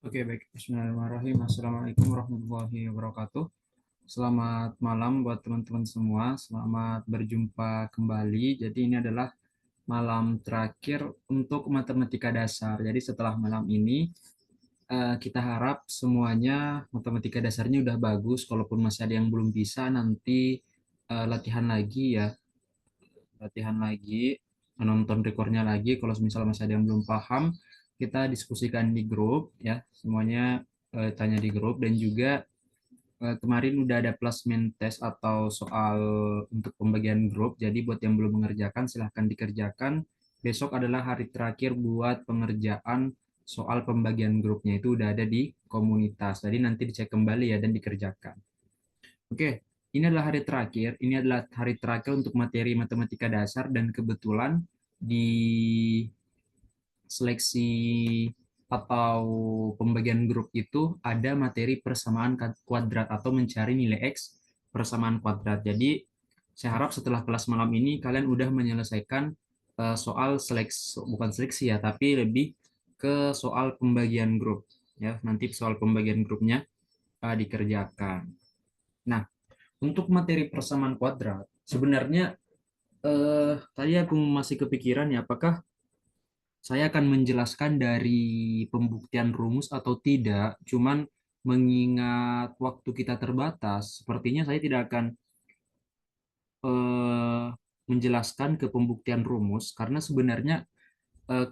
Oke, baik. Bismillahirrahmanirrahim. Assalamualaikum warahmatullahi wabarakatuh. Selamat malam buat teman-teman semua. Selamat berjumpa kembali. Jadi ini adalah malam terakhir untuk matematika dasar. Jadi setelah malam ini, kita harap semuanya matematika dasarnya udah bagus. Kalaupun masih ada yang belum bisa, nanti latihan lagi ya. Latihan lagi, menonton recordnya lagi. Kalau misal masih ada yang belum paham, kita diskusikan di grup ya. Semuanya tanya di grup dan juga kemarin udah ada plasmin test atau soal untuk pembagian grup. Jadi buat yang belum mengerjakan silahkan dikerjakan. Besok adalah hari terakhir buat pengerjaan soal pembagian grupnya itu udah ada di komunitas. Jadi nanti dicek kembali ya dan dikerjakan. Oke, ini adalah hari terakhir. Ini adalah hari terakhir untuk materi matematika dasar dan kebetulan di seleksi atau pembagian grup itu ada materi persamaan kuadrat atau mencari nilai X persamaan kuadrat. Jadi saya harap setelah kelas malam ini kalian udah menyelesaikan soal seleksi, bukan seleksi ya, tapi lebih ke soal pembagian grup ya. Nanti soal pembagian grupnya dikerjakan. Nah, untuk materi persamaan kuadrat, sebenarnya tadi aku masih kepikiran ya, apakah saya akan menjelaskan dari pembuktian rumus atau tidak. Cuman mengingat waktu kita terbatas, sepertinya saya tidak akan eh, menjelaskan ke pembuktian rumus, karena sebenarnya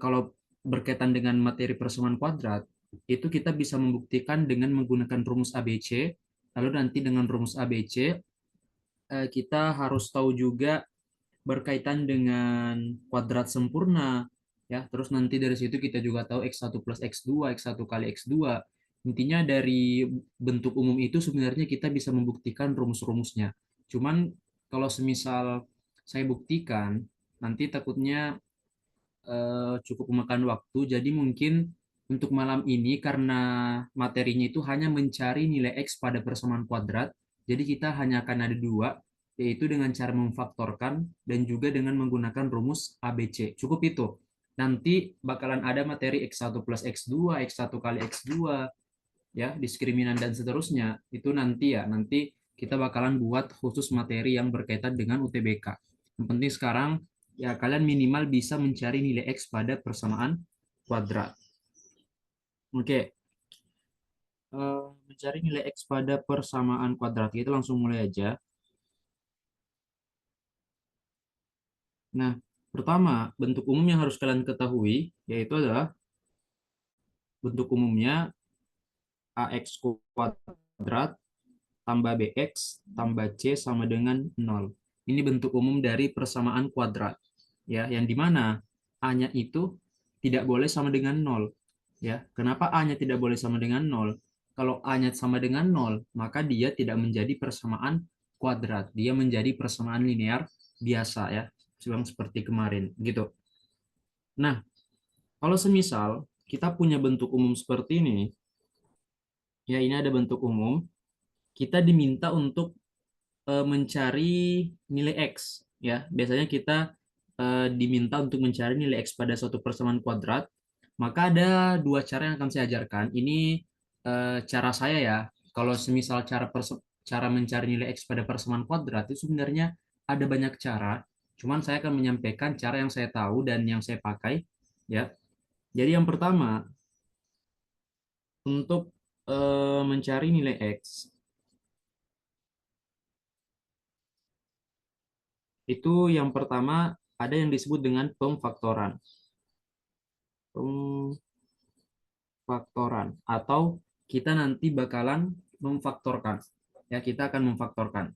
kalau berkaitan dengan materi persamaan kuadrat, itu kita bisa membuktikan dengan menggunakan rumus ABC, lalu nanti dengan rumus ABC kita harus tahu juga berkaitan dengan kuadrat sempurna ya. Terus nanti dari situ kita juga tahu x1 plus x2, x1 kali x2. Intinya dari bentuk umum itu sebenarnya kita bisa membuktikan rumus-rumusnya. Cuman kalau semisal saya buktikan, nanti takutnya cukup memakan waktu. Jadi mungkin untuk malam ini karena materinya itu hanya mencari nilai X pada persamaan kuadrat, jadi kita hanya akan ada dua, yaitu dengan cara memfaktorkan dan juga dengan menggunakan rumus ABC. Cukup itu. Nanti bakalan ada materi X1 plus X2, X1 kali X2, ya, diskriminan dan seterusnya. Itu nanti ya, nanti kita bakalan buat khusus materi yang berkaitan dengan UTBK. Yang penting sekarang ya kalian minimal bisa mencari nilai X pada persamaan kuadrat. Oke, mencari nilai X pada persamaan kuadrat. Kita langsung mulai aja. Nah, pertama, bentuk umum yang harus kalian ketahui yaitu adalah bentuk umumnya AX kuadrat tambah BX tambah C sama dengan 0. Ini bentuk umum dari persamaan kuadrat. Ya, yang dimana A-nya itu tidak boleh sama dengan 0. Ya, kenapa A-nya tidak boleh sama dengan 0? Kalau A-nya sama dengan 0, maka dia tidak menjadi persamaan kuadrat. Dia menjadi persamaan linear biasa ya, seperti kemarin gitu. Nah, kalau semisal kita punya bentuk umum seperti ini, ya ini ada bentuk umum, kita diminta untuk mencari nilai X ya. Biasanya kita diminta untuk mencari nilai X pada suatu persamaan kuadrat. Maka ada dua cara yang akan saya ajarkan. Ini cara saya ya. Kalau semisal cara mencari nilai X pada persamaan kuadrat itu sebenarnya ada banyak cara. Cuman saya akan menyampaikan cara yang saya tahu dan yang saya pakai ya. Jadi yang pertama untuk mencari nilai X itu yang pertama ada yang disebut dengan pemfaktoran. Pemfaktoran atau kita nanti bakalan memfaktorkan. Ya, kita akan memfaktorkan.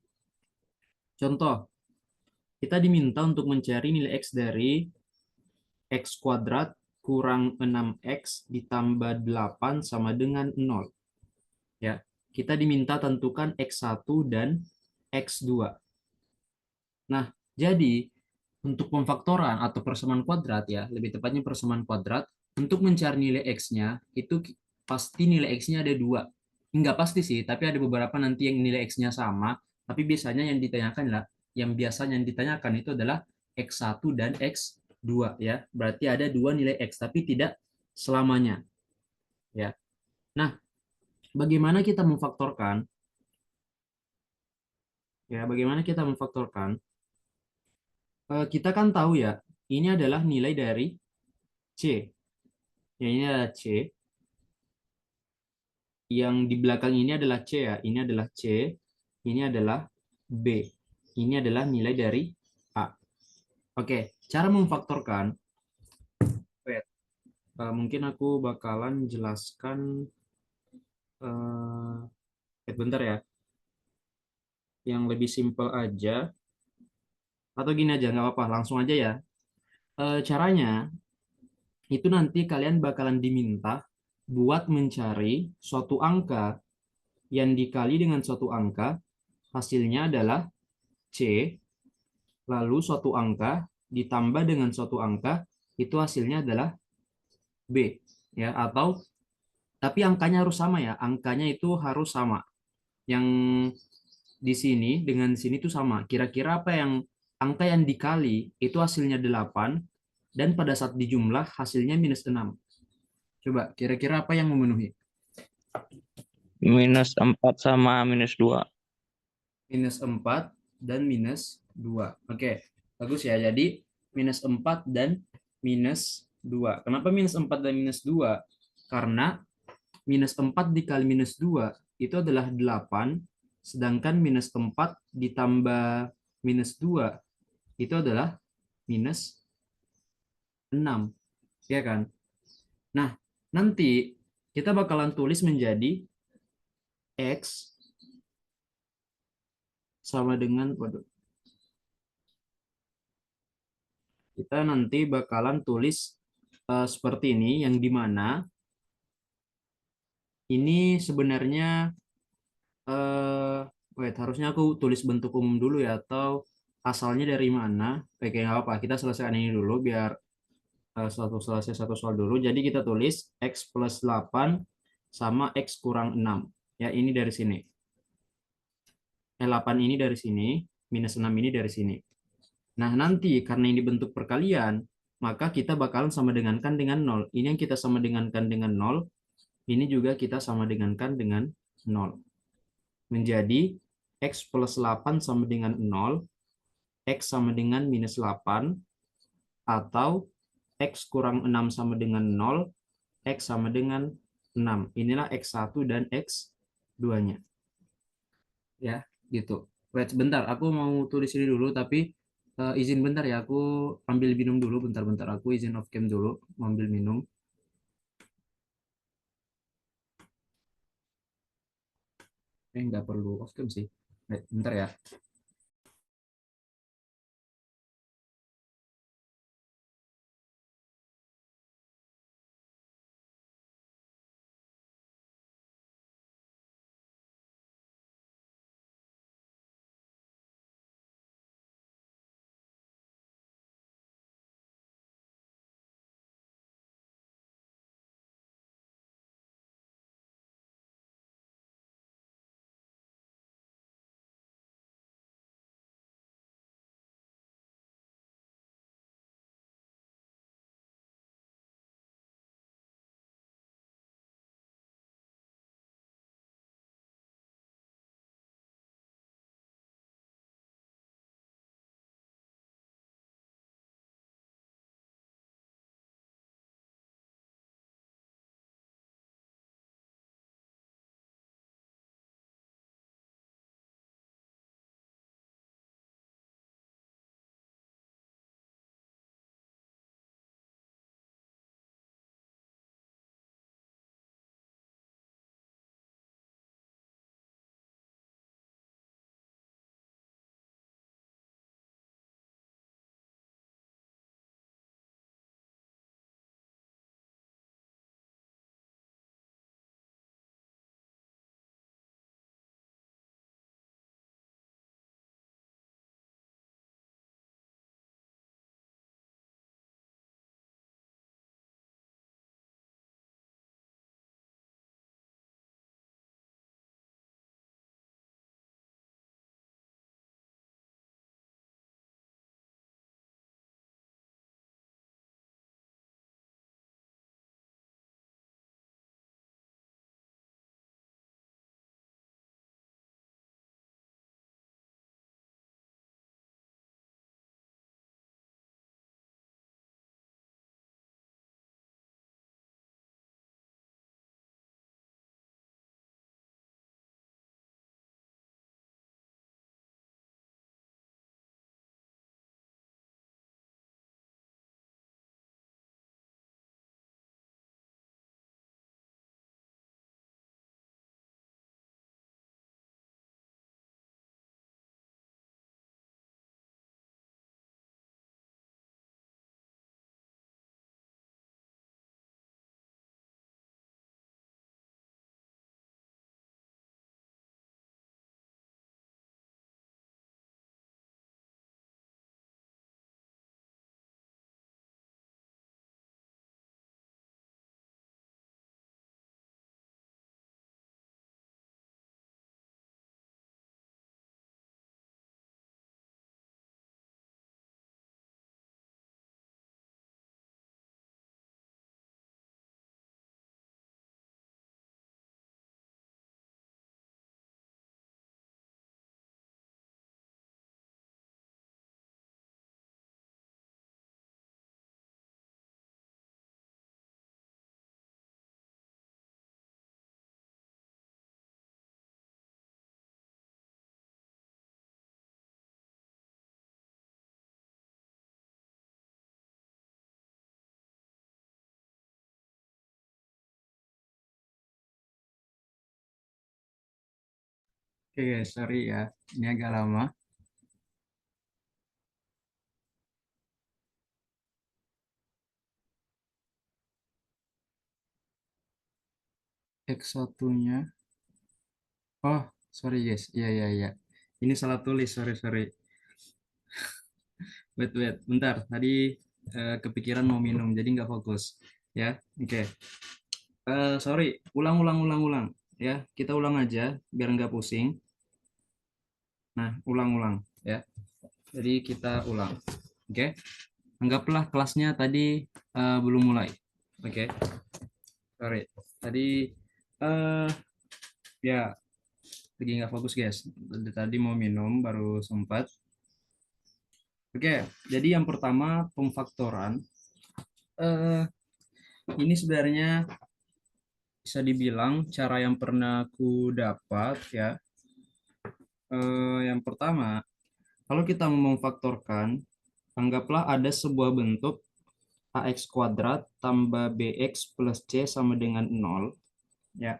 Contoh, kita diminta untuk mencari nilai X dari X kuadrat kurang 6X ditambah 8 sama dengan 0. Ya, kita diminta tentukan X1 dan X2. Nah, jadi untuk pemfaktoran atau persamaan kuadrat ya, lebih tepatnya persamaan kuadrat, untuk mencari nilai X-nya, itu pasti nilai X-nya ada dua. Enggak pasti sih, tapi ada beberapa nanti yang nilai X-nya sama, tapi biasanya yang ditanyakan lah, yang biasanya yang ditanyakan itu adalah X1 dan X2 ya. Berarti ada dua nilai X, tapi tidak selamanya ya. Nah, bagaimana kita memfaktorkan? Ya, bagaimana kita memfaktorkan? Kita kan tahu ya, ini adalah nilai dari C. Ya, ini adalah C. Yang di belakang ini adalah C ya. Ini adalah C. Ini adalah B. Ini adalah nilai dari A. Oke, cara memfaktorkan. Wait, mungkin aku bakalan jelaskan. Bentar ya. Yang lebih simpel aja. Atau gini aja, nggak apa-apa. Langsung aja ya. Caranya, itu nanti kalian bakalan diminta buat mencari suatu angka yang dikali dengan suatu angka, hasilnya adalah C, lalu suatu angka ditambah dengan suatu angka, itu hasilnya adalah B. Ya, atau tapi angkanya harus sama ya, angkanya itu harus sama. Yang di sini dengan di sini tuh sama. Kira-kira apa yang angka yang dikali itu hasilnya 8 dan pada saat dijumlah hasilnya -6. Coba kira-kira apa yang memenuhi? -4 sama -2. -4 dan -2. Oke, bagus ya. Jadi -4 dan -2. Kenapa -4 dan -2? Karena -4 dikali -2 itu adalah 8, sedangkan -4 ditambah -2 itu adalah -6. Ya kan? Nah, nanti kita bakalan tulis menjadi X sama dengan, waduh, kita nanti bakalan tulis seperti ini, yang dimana ini sebenarnya eh wait, harusnya aku tulis bentuk umum dulu ya, atau asalnya dari mana. Oke, nggak apa, kita selesaikan ini dulu biar selesai satu soal dulu. Jadi kita tulis X plus 8 sama X kurang 6. Ya, ini dari sini. 8 ini dari sini, -6 ini dari sini. Nah, nanti karena ini bentuk perkalian, maka kita bakalan sama dengankan dengan nol. Ini yang kita sama dengankan dengan nol, ini juga kita sama dengankan dengan nol. Menjadi X plus 8 sama dengan nol, X sama dengan -8, atau X kurang 6 sama dengan nol, X sama dengan 6. Inilah X1 dan X2-nya. Ya, gitu. Wait, sebentar, aku mau tulis ini dulu, tapi izin bentar ya, aku ambil minum dulu, bentar-bentar. Aku izin off cam dulu, mau ambil minum. Nggak perlu off cam sih. Wait, bentar ya. Oke, sorry ya. Ini agak lama. X satunya. Oh, sorry guys. Iya, iya, iya. Ini salah tulis, sorry, sorry. Wait, wait. Bentar, tadi kepikiran mau minum, jadi nggak fokus. Ya, oke. Sorry, ulang, ulang, ulang, ulang. Ya, kita ulang aja, biar nggak pusing. Nah, ulang, ulang. Ya, jadi kita ulang. Oke, anggaplah kelasnya tadi belum mulai. Oke, sorry. Tadi eh ya lagi nggak fokus guys. Tadi mau minum baru sempat. Oke, jadi yang pertama pemfaktoran. eh ini sebenarnya bisa dibilang cara yang pernah aku dapat ya. Yang pertama, kalau kita mau memfaktorkan, anggaplah ada sebuah bentuk ax kuadrat tambah bx plus c sama dengan 0 ya.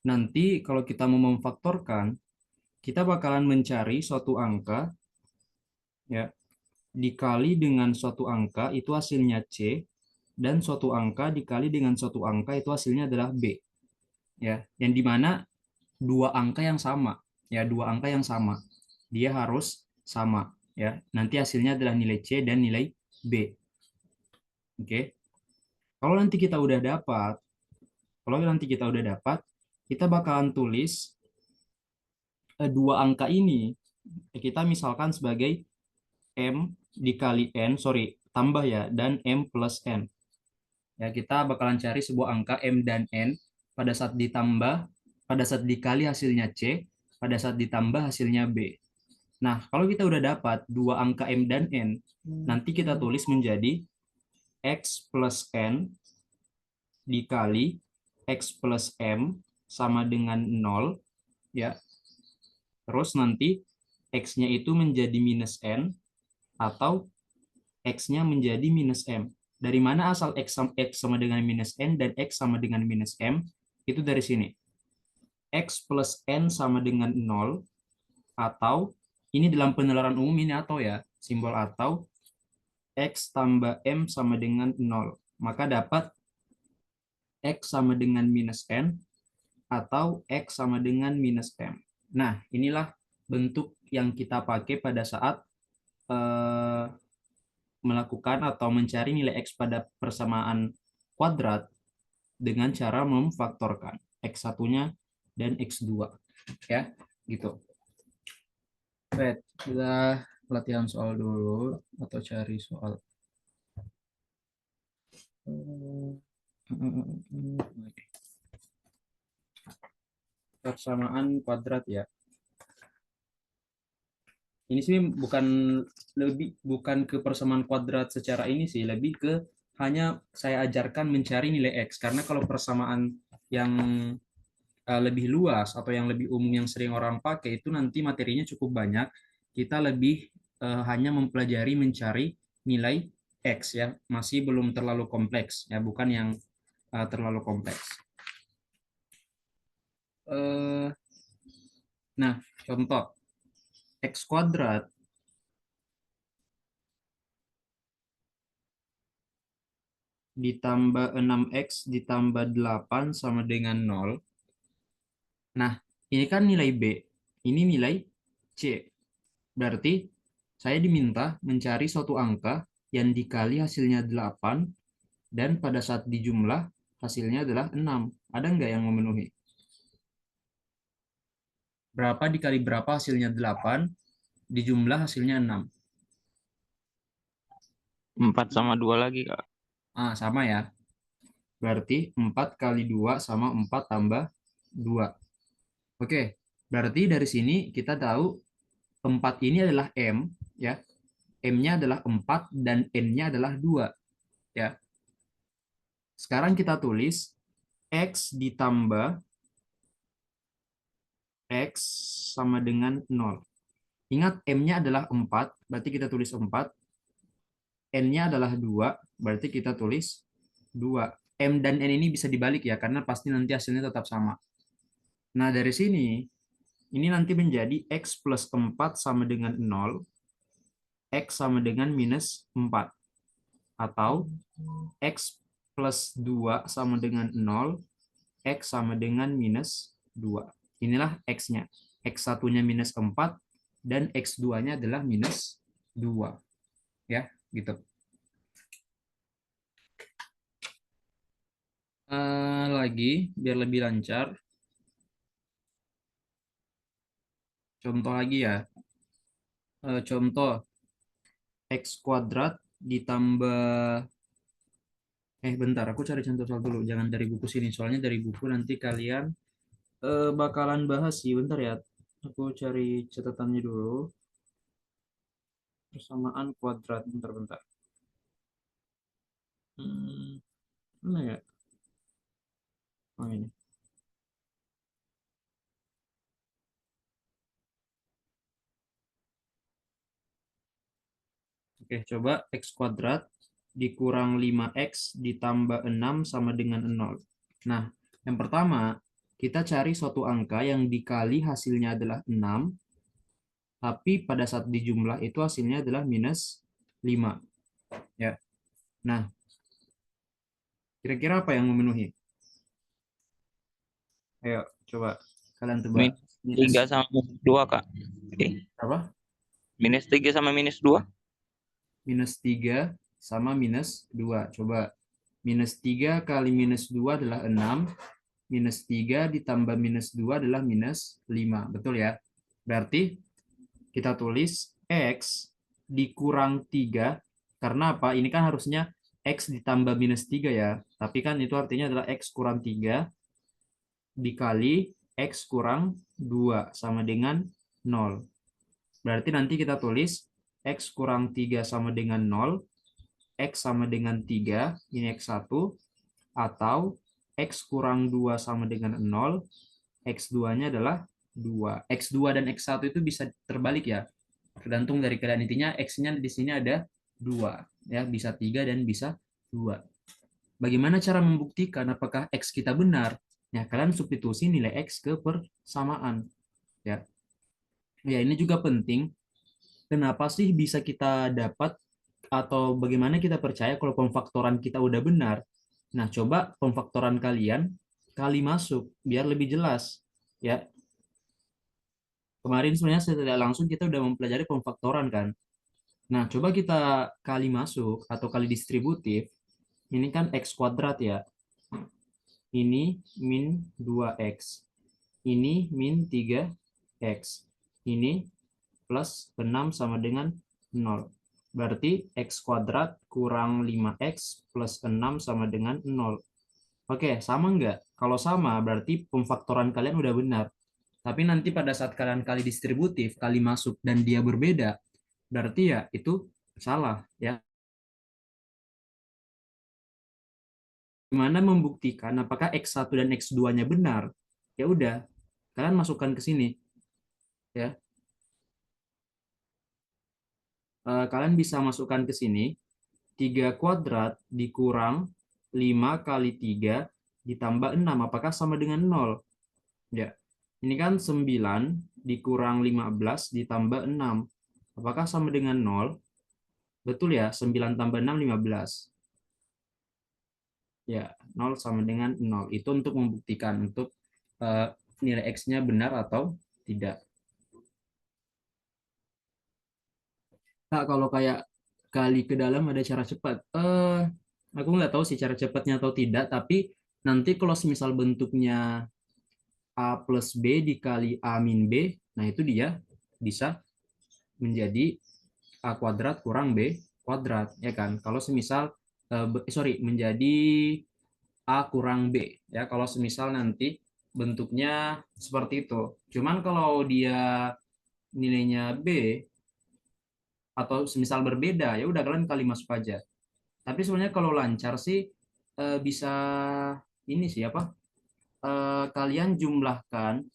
Nanti kalau kita mau memfaktorkan, kita bakalan mencari suatu angka ya, dikali dengan suatu angka itu hasilnya c, dan suatu angka dikali dengan suatu angka itu hasilnya adalah b ya. Yang dimana dua angka yang sama ya, dua angka yang sama. Dia harus sama ya. Nanti hasilnya adalah nilai c dan nilai b. Oke. Kalau nanti kita udah dapat, kalau nanti kita udah dapat, kita bakalan tulis dua angka ini kita misalkan sebagai M dikali N, sorry, tambah ya, dan M plus N. Ya, kita bakalan cari sebuah angka M dan N pada saat ditambah, pada saat dikali hasilnya C, pada saat ditambah hasilnya B. Nah, kalau kita udah dapat dua angka M dan N, nanti kita tulis menjadi X plus N dikali X plus M sama dengan 0, ya. Terus nanti X-nya itu menjadi minus N, atau X-nya menjadi minus M. Dari mana asal X sama dengan minus N dan X sama dengan minus M? Itu dari sini. X plus N sama dengan 0, atau ini dalam penalaran umum ini atau ya, simbol atau X tambah M sama dengan 0. Maka dapat X sama dengan minus N atau X sama dengan minus M. Nah, inilah bentuk yang kita pakai pada saat eh, melakukan atau mencari nilai X pada persamaan kuadrat dengan cara memfaktorkan X satunya dan X 2 ya, gitu. Baik, kita latihan soal dulu atau cari soal. Persamaan kuadrat ya. Ini sih bukan ke persamaan kuadrat secara ini sih, lebih ke hanya saya ajarkan mencari nilai X, karena kalau persamaan yang lebih luas atau yang lebih umum yang sering orang pakai itu nanti materinya cukup banyak. Kita lebih hanya mempelajari mencari nilai X ya, masih belum terlalu kompleks ya, bukan yang terlalu kompleks. Eh, nah, contoh X kuadrat ditambah 6X ditambah 8 sama dengan 0. Nah, ini kan nilai B, ini nilai C. Berarti saya diminta mencari suatu angka yang dikali hasilnya 8 dan pada saat dijumlah hasilnya adalah 6. Ada nggak yang memenuhi? Berapa dikali berapa hasilnya 8, dijumlah hasilnya 6. 4 sama 2 lagi, Kak. Sama ya. Berarti 4 kali 2 sama 4 tambah 2. Oke, berarti dari sini kita tahu 4 ini adalah M, ya. M-nya adalah 4 dan N-nya adalah 2, ya. Sekarang kita tulis X ditambah X sama dengan 0. Ingat M-nya adalah 4, berarti kita tulis 4. N-nya adalah 2, berarti kita tulis 2. M dan N ini bisa dibalik ya, karena pasti nanti hasilnya tetap sama. Nah, dari sini Ini nanti menjadi X plus 4 sama dengan 0, X sama dengan minus 4. Atau X plus 2 sama dengan 0, X sama dengan minus 2. Inilah X-nya. X1-nya minus 4, dan X2-nya adalah minus 2. Ya, gitu. Lagi, biar lebih lancar. Contoh lagi ya. Contoh, X kuadrat ditambah... bentar, aku cari contoh soal dulu. Jangan dari buku sini. Soalnya dari buku nanti kalian bakalan bahas sih. Bentar ya. Aku cari catatannya dulu. Persamaan kuadrat. Bentar-bentar. Mana ya? Oh, ini. Oke, coba X kuadrat dikurang 5X ditambah 6 sama dengan 0. Nah, yang pertama, kita cari suatu angka yang dikali hasilnya adalah 6, tapi pada saat dijumlah itu hasilnya adalah minus 5. Ya. Nah, kira-kira apa yang memenuhi? Ayo, coba kalian tebak. Minus Minus 3 sama minus 2, Kak. Oke. apa? Minus 3 sama minus 2. Minus 3 sama minus 2. Coba. Minus 3 kali minus 2 adalah 6. Minus 3 ditambah minus 2 adalah minus 5. Betul ya? Berarti kita tulis X dikurang 3. Karena apa? Ini kan harusnya X ditambah minus 3 ya. Tapi kan itu artinya adalah X kurang 3 dikali X kurang 2 sama dengan 0. Berarti nanti kita tulis X kurang 3 sama dengan 0, X sama dengan 3, ini X1, atau X kurang 2 sama dengan 0, X2-nya adalah 2. X2 dan X1 itu bisa terbalik ya. Tergantung dari kalian. Intinya X-nya di sini ada 2. Ya, bisa 3 dan bisa 2. Bagaimana cara membuktikan apakah X kita benar? Ya, kalian substitusi nilai X ke persamaan. Ya, ya ini juga penting. Kenapa sih bisa kita dapat atau bagaimana kita percaya kalau pemfaktoran kita udah benar? Nah, coba pemfaktoran kalian kali masuk biar lebih jelas. Ya, kemarin sebenarnya saya tidak langsung kita udah mempelajari pemfaktoran kan. Nah, coba kita kali masuk atau kali distributif. Ini kan X kuadrat ya. Ini min 2X. Ini min 3X. Ini plus 6 sama dengan 0. Berarti X kuadrat kurang 5X plus 6 sama dengan 0. Oke, sama enggak? Kalau sama, berarti pemfaktoran kalian udah benar. Tapi nanti pada saat kalian kali distributif, kali masuk, dan dia berbeda, berarti ya itu salah. Ya. Gimana membuktikan apakah X1 dan X2-nya benar? Ya udah, kalian masukkan ke sini. Ya. Kalian bisa masukkan ke sini. 3 kuadrat dikurang 5 kali 3 ditambah 6. Apakah sama dengan 0? Ya. Ini kan 9 dikurang 15 ditambah 6. Apakah sama dengan 0? Betul ya, 9 tambah 6, 15. Ya, 0 sama dengan 0. Itu untuk membuktikan untuk nilai X-nya benar atau tidak. Nah, kalau kayak kali ke dalam ada cara cepat. Aku nggak tahu sih cara cepatnya atau tidak, tapi nanti kalau semisal bentuknya A plus B dikali A min B, nah itu dia bisa menjadi A kuadrat kurang B kuadrat, ya kan? Kalau semisal, menjadi A kurang B, ya kalau semisal nanti bentuknya seperti itu. Cuman kalau dia nilainya B, atau semisal berbeda, ya udah kalian kali masuk aja. Tapi sebenarnya kalau lancar sih bisa ini sih apa? Kalian jumlahkan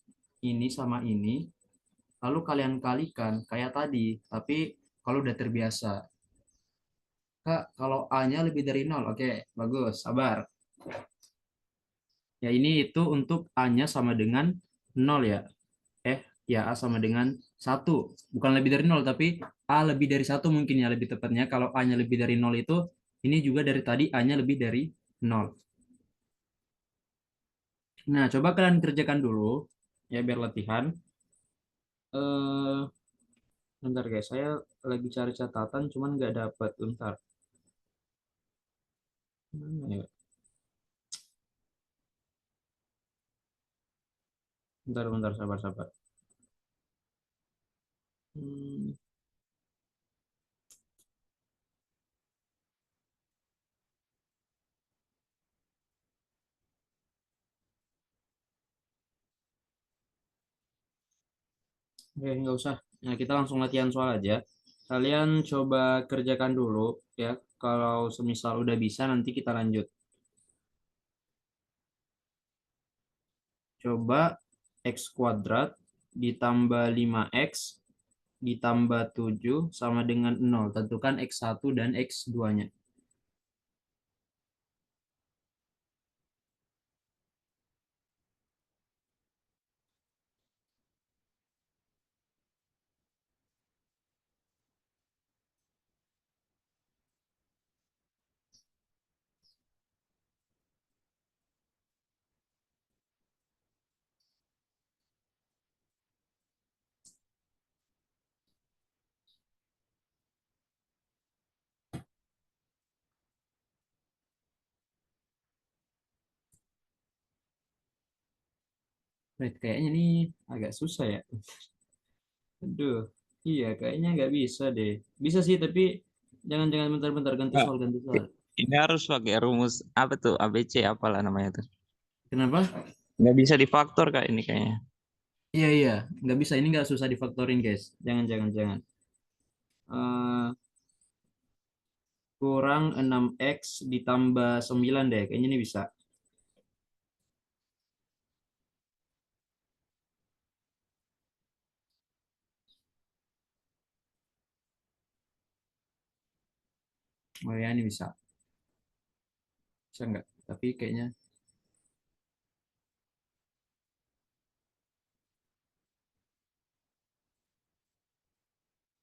ini sama ini, lalu kalian kalikan kayak tadi. Tapi kalau udah terbiasa, Kak, kalau A-nya lebih dari 0, oke, bagus, sabar. Ya ini itu untuk A-nya sama dengan 0 ya. Ya, A sama dengan 1. Bukan lebih dari 0, tapi A lebih dari 1 mungkin ya lebih tepatnya. Kalau A-nya lebih dari 0 itu, ini juga dari tadi A-nya lebih dari 0. Nah, coba kalian kerjakan dulu, ya biar latihan. Eh, Bentar guys, saya lagi cari catatan, cuman nggak dapat. Bentar. Mana ya? Bentar, bentar, sabar, sabar. Hmm, Oke, nggak usah. Nah, kita langsung latihan soal aja. Kalian coba kerjakan dulu, ya. Kalau semisal udah bisa, nanti kita lanjut. Coba X kuadrat ditambah 5X ditambah 7 sama dengan 0. Tentukan X1 dan X2-nya. Wait, kayaknya ini agak susah ya. Aduh, iya kayaknya nggak bisa deh. Bisa sih, tapi jangan-jangan bentar-bentar ganti Kak, soal, ganti soal. ini harus pakai rumus apa tuh ABC apalah namanya tuh. Kenapa? Nggak bisa difaktor kak ini kayaknya. Iya, iya. Nggak bisa. Ini nggak susah difaktorin, guys. Jangan, jangan, jangan. Eh, Kurang 6X ditambah 9 deh. Kayaknya ini bisa. Oh ya, ini bisa. Bisa nggak? Tapi kayaknya.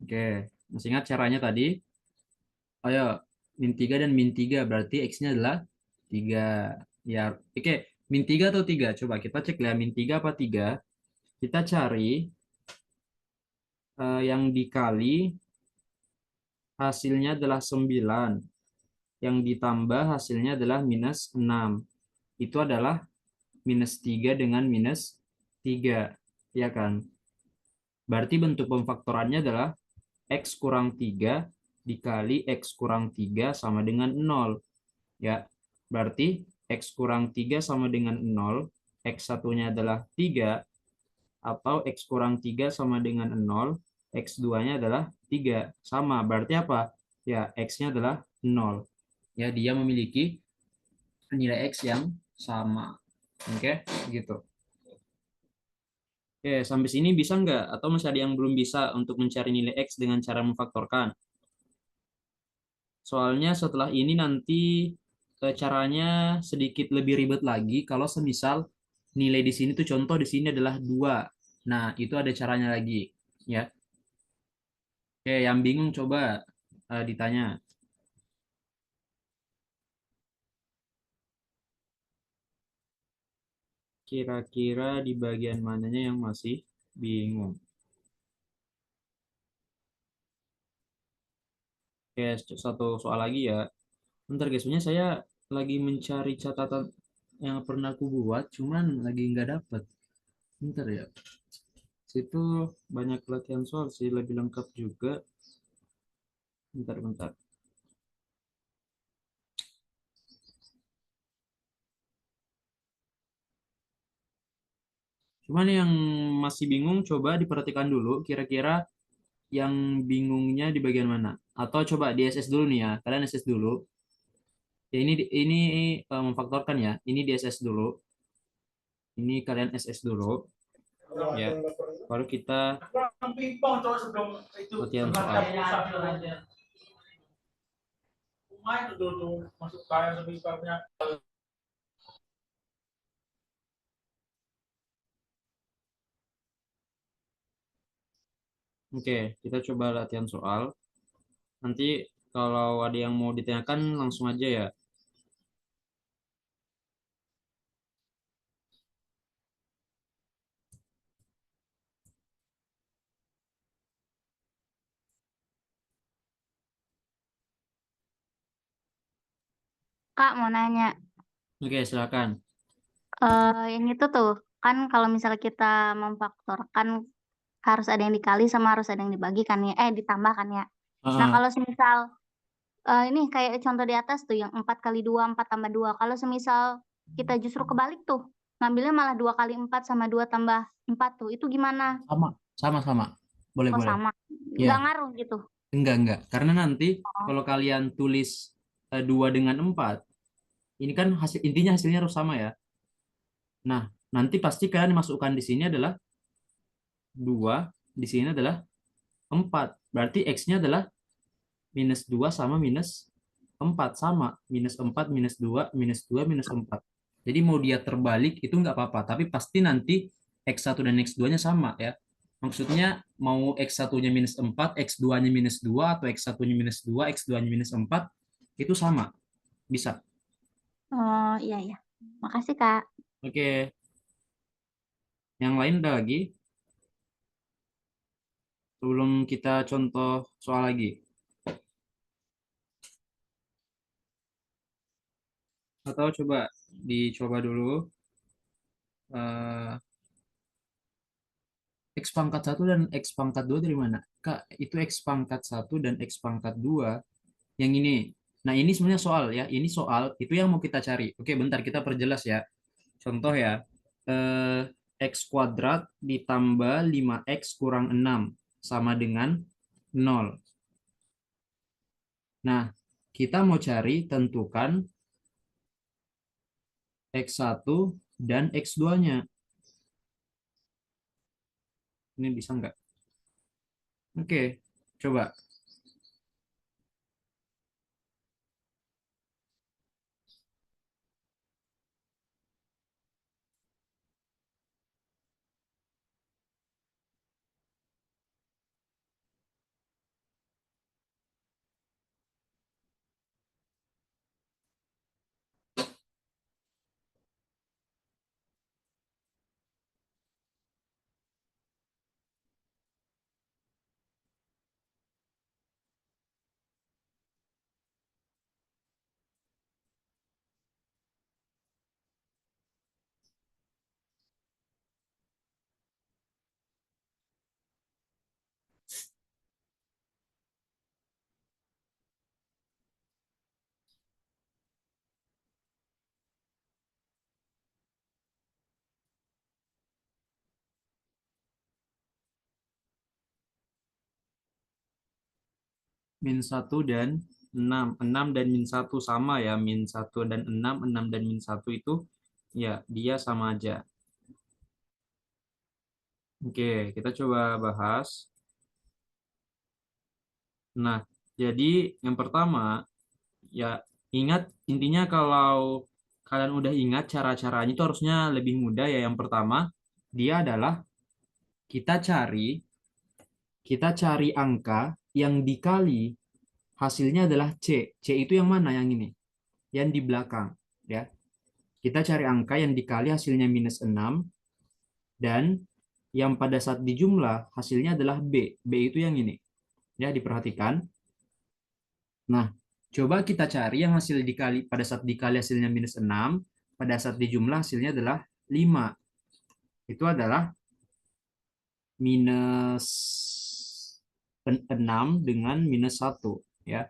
Oke. Masih ingat caranya tadi? Ayo, min 3 dan min 3. Berarti X-nya adalah 3. Ya, oke. Min 3 atau 3? Coba kita cek ya. Min 3 apa 3? Kita cari yang dikali hasilnya adalah 9. Yang ditambah hasilnya adalah minus 6. Itu adalah minus 3 dengan minus 3. Ya kan? Berarti bentuk pemfaktorannya adalah X kurang 3 dikali X kurang 3 sama dengan 0. Ya, berarti X kurang 3 sama dengan 0. X satunya adalah 3 atau X kurang 3 sama dengan 0. X 2-nya adalah 3. Sama, berarti apa? Ya, X-nya adalah 0. Ya, dia memiliki nilai X yang sama. Oke, gitu. Oke, sampai sini bisa nggak? Atau masih ada yang belum bisa untuk mencari nilai X dengan cara memfaktorkan? Soalnya setelah ini nanti caranya sedikit lebih ribet lagi kalau semisal nilai di sini tuh contoh di sini adalah 2. Nah, itu ada caranya lagi, ya. Oke, yang bingung coba ditanya. Kira-kira di bagian mananya yang masih bingung? Oke, satu soal lagi ya. Bentar guys, sebenarnya saya lagi mencari catatan yang pernah aku buat, cuman lagi nggak dapet. Bentar ya. Situ banyak latihan soal sih, lebih lengkap juga. Bentar, bentar. Cuman yang masih bingung, coba diperhatikan dulu kira-kira yang bingungnya di bagian mana. Atau coba di SS dulu nih ya. Kalian SS dulu. Ya ini memfaktorkan ya. Ini di SS dulu. Ini kalian SS dulu ya. Baru kita latihan soal. Oke, kita coba latihan soal. Nanti kalau ada yang mau ditanyakan langsung aja ya. Kak, mau nanya. Oke, silakan. Yang itu tuh, kan kalau misalnya kita memfaktorkan harus ada yang dikali sama harus ada yang dibagikan ya. Ditambahkan ya. Nah, Heeh. kalau semisal ini kayak contoh di atas tuh yang 4 kali 2 4 tambah 2. Kalau semisal kita justru kebalik tuh, ngambilnya malah 2 kali 4 sama 2 tambah 4 tuh. Itu gimana? Sama, sama. Boleh, Oh, boleh. sama. Ya, Nggak ngaruh gitu. enggak. Karena nanti Oh, kalau kalian tulis 2 dengan 4, ini kan intinya hasilnya harus sama ya. Nah, nanti pasti kalian masukkan di sini adalah 2, di sini adalah 4. Berarti X-nya adalah minus 2 sama minus 4. Sama. Minus 4, minus 2, minus 2, minus 4. Jadi mau dia terbalik itu nggak apa-apa. Tapi pasti nanti X1 dan X2-nya sama ya. Maksudnya mau X1-nya minus 4, X2-nya minus 2, atau X1-nya minus 2, X2-nya minus 4, itu sama. Bisa. oh iya, iya. Makasih, Kak. Oke. Yang lain ada lagi? Sebelum kita contoh soal lagi. Atau dicoba dulu. eh, X pangkat satu dan X pangkat 2 dari mana? Kak, itu X pangkat satu dan X pangkat 2 yang ini. Nah, ini sebenarnya soal ya. Ini soal, itu yang mau kita cari. Oke, bentar kita perjelas ya. Contoh ya. Eh, X kuadrat ditambah 5X kurang 6 sama dengan 0. Nah, kita mau cari tentukan X1 dan X2-nya. Ini bisa nggak? Oke, coba. Min satu dan 6. 6 dan min satu sama ya. Min satu dan 6, 6 dan min satu itu ya dia sama aja. Oke, kita coba bahas. Nah, jadi yang pertama ya ingat intinya kalau kalian udah ingat cara-caranya itu harusnya lebih mudah ya. Yang pertama dia adalah kita cari kita cari angka yang dikali hasilnya adalah C. C itu yang mana? Yang ini. Yang di belakang ya. Kita cari angka yang dikali hasilnya minus 6 dan yang pada saat dijumlah hasilnya adalah B. B itu yang ini. Ya, diperhatikan. Nah, coba kita cari yang hasil dikali pada saat dikali hasilnya minus 6, pada saat dijumlah hasilnya adalah 5. Itu adalah minus 6 dengan minus 1 ya.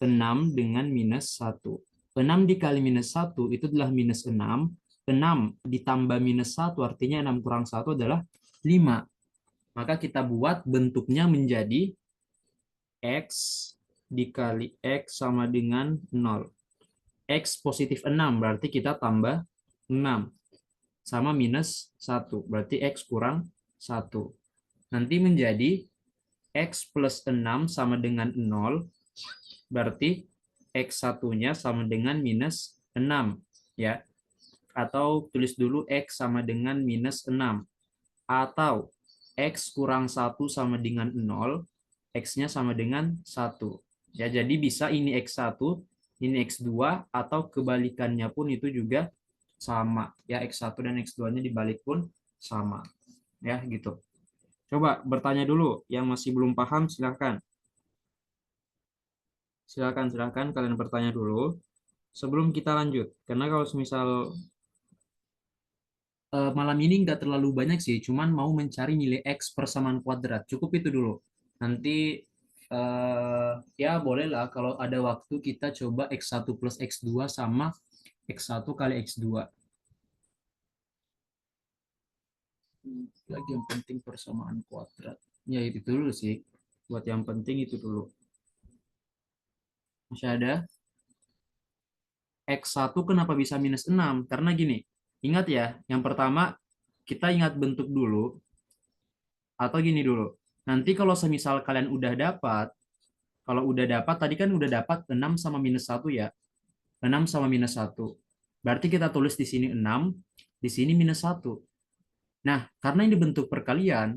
6 dengan minus 1. 6 dikali minus 1 itu adalah minus 6. 6 ditambah minus 1 artinya 6 kurang 1 adalah 5. Maka kita buat bentuknya menjadi X dikali X sama dengan 0. X positif 6 berarti kita tambah 6 sama minus 1. Berarti X kurang 1. Nanti menjadi X plus 6 sama dengan 0. Berarti X satunya sama dengan minus 6. Ya. Atau tulis dulu X sama dengan minus 6. Atau X kurang 1 sama dengan 0, X-nya sama dengan 1. Ya, jadi bisa ini X1, ini X2, atau kebalikannya pun itu juga sama. Ya, X1 dan X2-nya dibalik pun sama. Ya, gitu. Coba bertanya dulu. Yang masih belum paham, silahkan. Silahkan kalian bertanya dulu sebelum kita lanjut. Karena kalau misal malam ini nggak terlalu banyak sih, cuman mau mencari nilai X persamaan kuadrat. Cukup itu dulu. Nanti ya bolehlah kalau ada waktu kita coba X1 plus X2 sama X1 kali X2. Lagi yang penting persamaan kuadrat. Ya itu dulu sih. Buat yang penting itu dulu. Masih ada? X1 kenapa bisa minus 6? Karena gini, ingat ya, yang pertama kita ingat bentuk dulu, atau gini dulu. Nanti kalau semisal kalian udah dapat, kalau udah dapat, tadi kan udah dapat 6 sama minus 1 ya. 6 sama minus 1. Berarti kita tulis di sini 6, di sini minus 1. Nah, karena ini bentuk perkalian,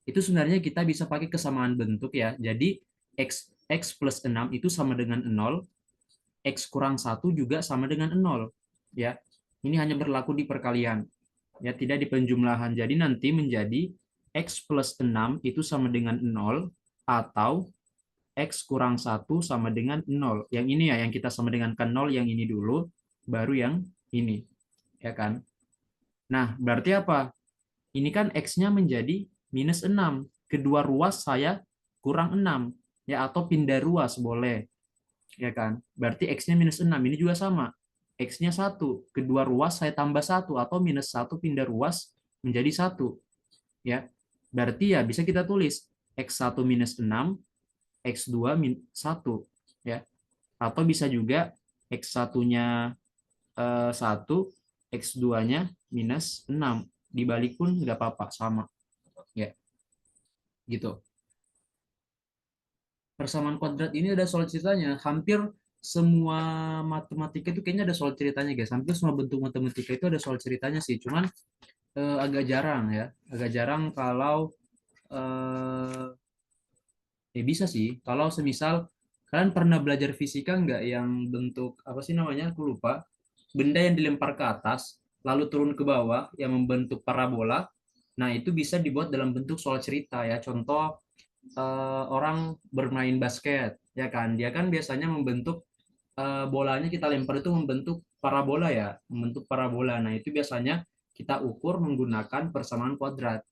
itu sebenarnya kita bisa pakai kesamaan bentuk ya. Jadi, X plus 6 itu sama dengan 0, X kurang 1 juga sama dengan 0. Ya, ini hanya berlaku di perkalian. Ya, tidak di penjumlahan. Jadi nanti menjadi X plus 6 itu sama dengan 0 atau X kurang 1 sama dengan 0. Yang ini ya, yang kita sama dengan ke 0, yang ini dulu, baru yang ini. Ya kan? Nah, berarti apa? Ini kan X-nya menjadi minus 6. Kedua ruas saya kurang 6. Ya, atau pindah ruas boleh. Ya kan? Berarti X-nya minus 6. Ini juga sama. X-nya 1. Kedua ruas saya tambah 1. Atau minus 1 pindah ruas menjadi 1. Ya. Berarti ya bisa kita tulis X1 minus 6, X2 min 1. Ya. Atau bisa juga X1-nya 1, X2-nya minus 6. Dibalik pun nggak apa-apa, sama. Ya, gitu. Persamaan kuadrat ini ada soal ceritanya. Hampir semua matematika itu kayaknya ada soal ceritanya, guys. Hampir semua bentuk matematika itu ada soal ceritanya sih. Cuman agak jarang ya. Agak jarang kalau bisa sih. Kalau semisal kalian pernah belajar fisika nggak yang bentuk apa sih namanya? Aku lupa. Benda yang dilempar ke atas lalu turun ke bawah yang membentuk parabola. Nah, itu bisa dibuat dalam bentuk soal cerita ya. Contoh orang bermain basket ya kan. Dia kan biasanya membentuk bolanya kita lempar itu membentuk parabola ya, membentuk parabola. Nah, itu biasanya kita ukur menggunakan persamaan kuadrat.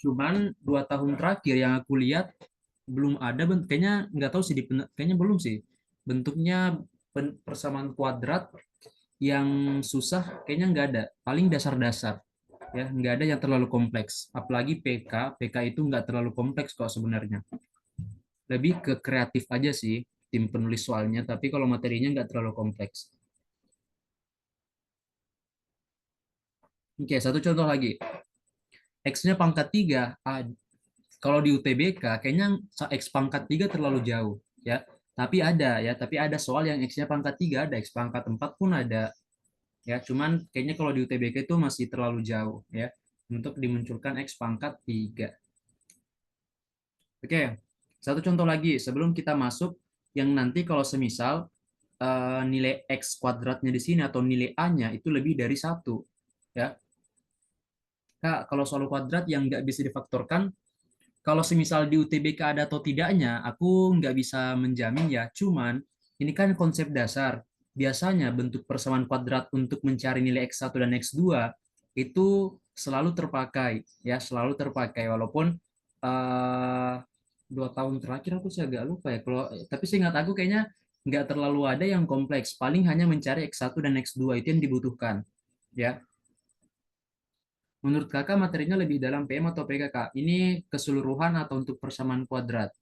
Cuman 2 tahun terakhir yang aku lihat belum ada bentuk, kayaknya nggak tahu sih, kayaknya belum sih bentuknya persamaan kuadrat yang susah, kayaknya nggak ada. Paling dasar-dasar ya, nggak ada yang terlalu kompleks. Apalagi PK itu nggak terlalu kompleks kok sebenarnya. Lebih ke kreatif aja sih tim penulis soalnya, tapi kalau materinya nggak terlalu kompleks. Oke, satu contoh lagi. X-nya pangkat 3. Kalau di UTBK, kayaknya X pangkat 3 terlalu jauh. Ya, tapi ada soal yang X-nya pangkat 3, ada X pangkat 4 pun ada. Ya, cuman kayaknya kalau di UTBK itu masih terlalu jauh ya untuk dimunculkan X pangkat 3. Oke, satu contoh lagi sebelum kita masuk yang nanti kalau semisal nilai X kuadratnya di sini atau nilai A-nya itu lebih dari 1. Ya. Kak, kalau soal kuadrat yang nggak bisa difaktorkan, kalau semisal di UTBK ada atau tidaknya, aku nggak bisa menjamin ya. Cuman, ini kan konsep dasar. Biasanya bentuk persamaan kuadrat untuk mencari nilai X1 dan X2 itu selalu terpakai. Ya, selalu terpakai. Walaupun 2 tahun terakhir aku sih agak lupa ya. Tapi seingat aku kayaknya nggak terlalu ada yang kompleks. Paling hanya mencari X1 dan X2 itu yang dibutuhkan. Ya, menurut kakak materinya lebih dalam PM atau PK, Kak? Ini keseluruhan atau untuk persamaan kuadrat?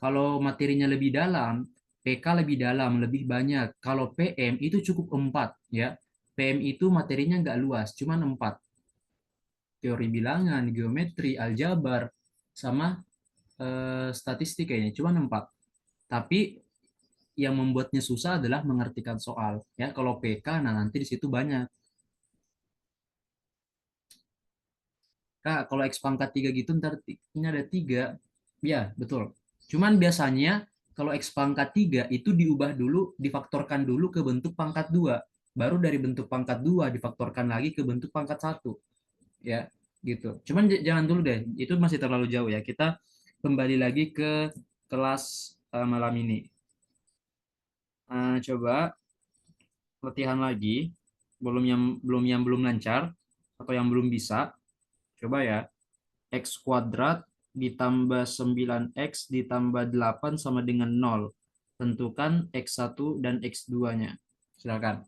Kalau materinya lebih dalam, PK lebih dalam, lebih banyak. Kalau PM itu cukup 4, ya. PM itu materinya nggak luas, cuma 4. Teori bilangan, geometri, aljabar, sama statistik kayaknya, cuma 4. Tapi yang membuatnya susah adalah mengertikan soal. Ya, kalau PK, nah nanti di situ banyak. Kak, kalau X pangkat 3 gitu ntar ini ada 3. Ya, betul. Cuman biasanya kalau X pangkat 3 itu diubah dulu, difaktorkan dulu ke bentuk pangkat 2. Baru dari bentuk pangkat 2 difaktorkan lagi ke bentuk pangkat 1. Ya, gitu. Cuman jangan dulu deh, itu masih terlalu jauh ya. Kita kembali lagi ke kelas malam ini. Coba latihan lagi, belum lancar atau yang belum bisa. Coba ya. X kuadrat ditambah 9X ditambah 8 sama dengan 0. Tentukan X1 dan X2-nya. Silakan.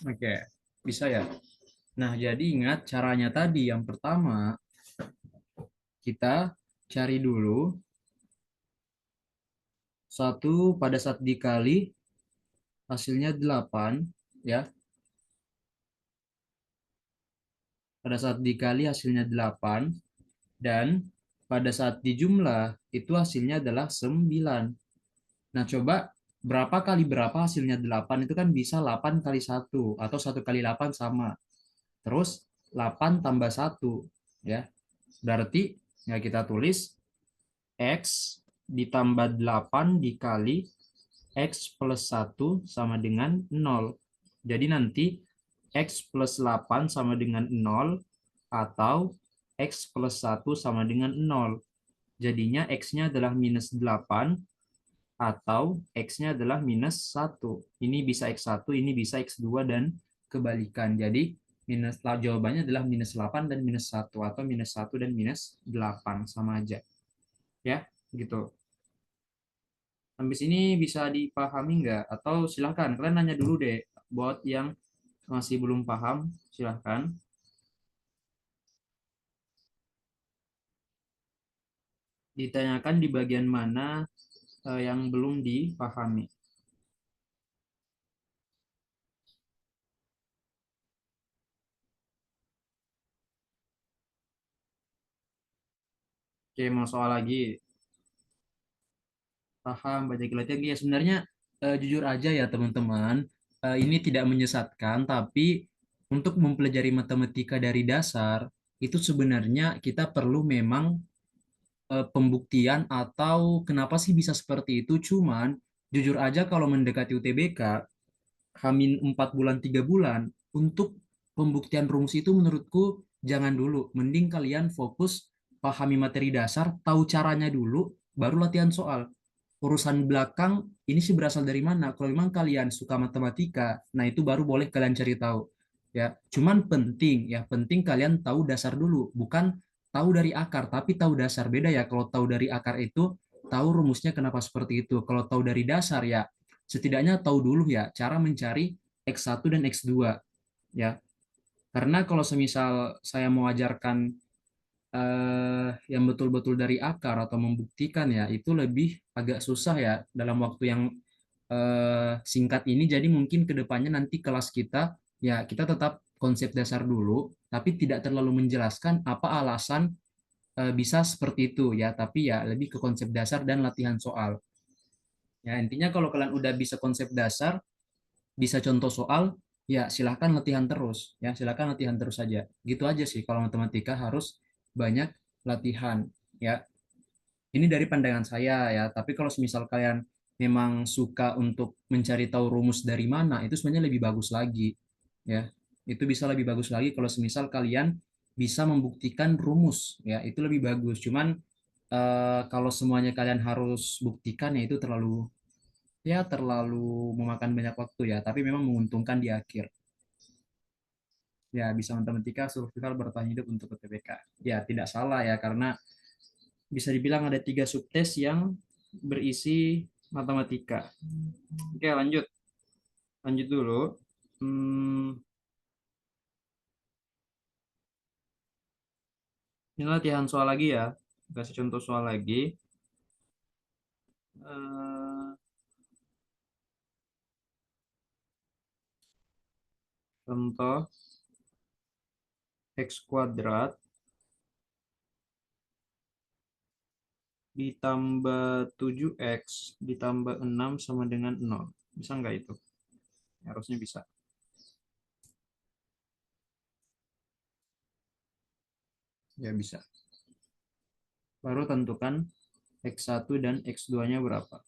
Oke, bisa ya. Nah, jadi ingat caranya tadi. Yang pertama, kita cari dulu satu pada saat dikali hasilnya 8 ya. Pada saat dikali hasilnya 8 dan pada saat dijumlah itu hasilnya adalah 9. Nah, coba berapa kali berapa hasilnya 8 itu kan bisa 8 kali 1 atau 1 kali 8 sama. Terus 8 tambah 1 ya. Berarti ya kita tulis X ditambah 8 dikali X plus 1 sama dengan 0. Jadi nanti X plus 8 sama dengan 0 atau X plus 1 sama dengan 0. Jadinya X-nya adalah minus 8 atau X-nya adalah minus 1. Ini bisa X1, ini bisa X2, dan kebalikan. Jadi jawabannya adalah minus 8 dan minus 1, atau minus 1 dan minus 8, sama aja. Ya, gitu. Sampai sini bisa dipahami nggak? Atau silahkan, kalian nanya dulu deh. Buat yang masih belum paham, silahkan. Ditanyakan di bagian mana yang belum dipahami. Oke, mau soal lagi. Paham, baca lagi ya. Sebenarnya jujur aja ya teman-teman, ini tidak menyesatkan, tapi untuk mempelajari matematika dari dasar, itu sebenarnya kita perlu memang pembuktian atau kenapa sih bisa seperti itu. Cuman jujur aja kalau mendekati UTBK, Hamin 4 bulan 3 bulan, untuk pembuktian rumus itu menurutku jangan dulu. Mending kalian fokus pahami materi dasar, tahu caranya dulu, baru latihan soal. Urusan belakang ini sih berasal dari mana? Kalau memang kalian suka matematika, nah itu baru boleh kalian cari tahu. Ya, cuman penting kalian tahu dasar dulu, bukan tahu dari akar, tapi tahu dasar. Beda ya, kalau tahu dari akar itu tahu rumusnya kenapa seperti itu. Kalau tahu dari dasar ya setidaknya tahu dulu ya cara mencari X1 dan X2 ya. Karena kalau semisal saya mau ajarkan yang betul-betul dari akar atau membuktikan ya itu lebih agak susah ya dalam waktu yang singkat ini. Jadi mungkin kedepannya nanti kelas kita ya kita tetap konsep dasar dulu tapi tidak terlalu menjelaskan apa alasan bisa seperti itu ya, tapi ya lebih ke konsep dasar dan latihan soal. Ya, intinya kalau kalian udah bisa konsep dasar, bisa contoh soal, ya silahkan latihan terus. Ya, silahkan latihan terus saja. Gitu aja sih kalau matematika harus banyak latihan. Ya, ini dari pandangan saya ya. Tapi kalau misal kalian memang suka untuk mencari tahu rumus dari mana, itu sebenarnya lebih bagus lagi. Ya, itu bisa lebih bagus lagi kalau semisal kalian bisa membuktikan rumus. Ya, itu lebih bagus. Cuman kalau semuanya kalian harus buktikan ya itu terlalu memakan banyak waktu ya, tapi memang menguntungkan di akhir. Ya, bisa matematika, survival, bertahan hidup untuk UTBK. Ya, tidak salah ya, karena bisa dibilang ada 3 subtes yang berisi matematika. Oke, lanjut. Lanjut dulu. Ini latihan soal lagi ya. Kasih contoh soal lagi. Contoh X kuadrat ditambah 7X ditambah 6 sama dengan 0. Bisa nggak itu? Harusnya bisa. Ya, bisa. Baru tentukan X1 dan X2-nya berapa.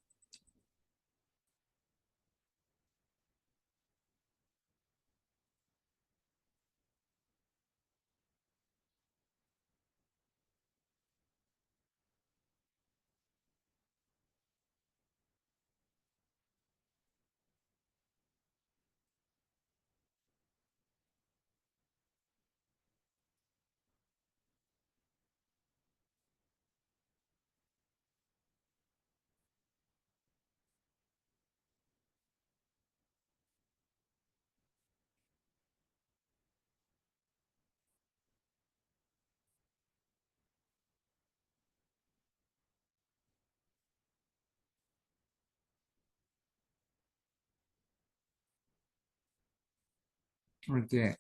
Oke,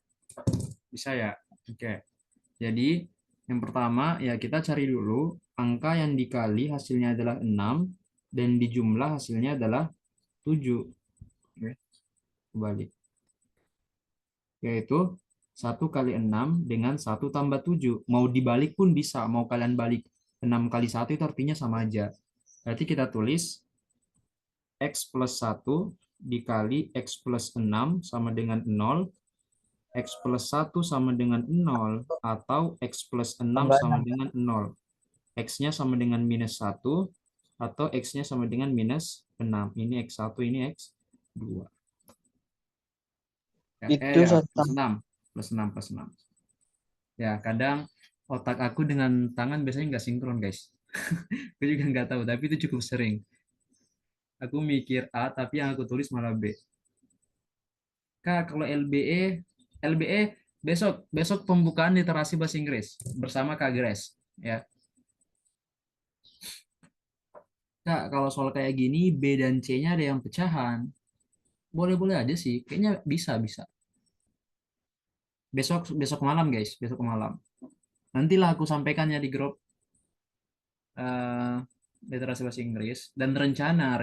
bisa ya? Oke. Jadi, yang pertama ya kita cari dulu angka yang dikali hasilnya adalah 6 dan dijumlah hasilnya adalah 7. Oke, kembali. Yaitu 1 kali 6 dengan 1 tambah 7. Mau dibalik pun bisa, mau kalian balik 6 kali 1 itu artinya sama aja. Berarti kita tulis X plus 1 dikali X plus 6 sama dengan 0, X plus 1 sama dengan 0, atau X plus 6 sama dengan 0. X-nya sama dengan minus 1, atau X-nya sama dengan minus 6. Ini X1, ini X2. Ya, Itu plus 6. Plus 6, plus 6. Ya, kadang otak aku dengan tangan biasanya nggak sinkron, guys. Aku juga nggak tahu, tapi itu cukup sering. Aku mikir A, tapi yang aku tulis malah B. Kak, kalau LBE besok pembukaan literasi bahasa Inggris bersama Kak Grace, ya. Kak, kalau soal kayak gini B dan C-nya ada yang pecahan. Boleh-boleh aja sih, kayaknya bisa. Besok besok malam, guys, besok malam. Nantilah aku sampaikannya di grup literasi bahasa Inggris, dan rencana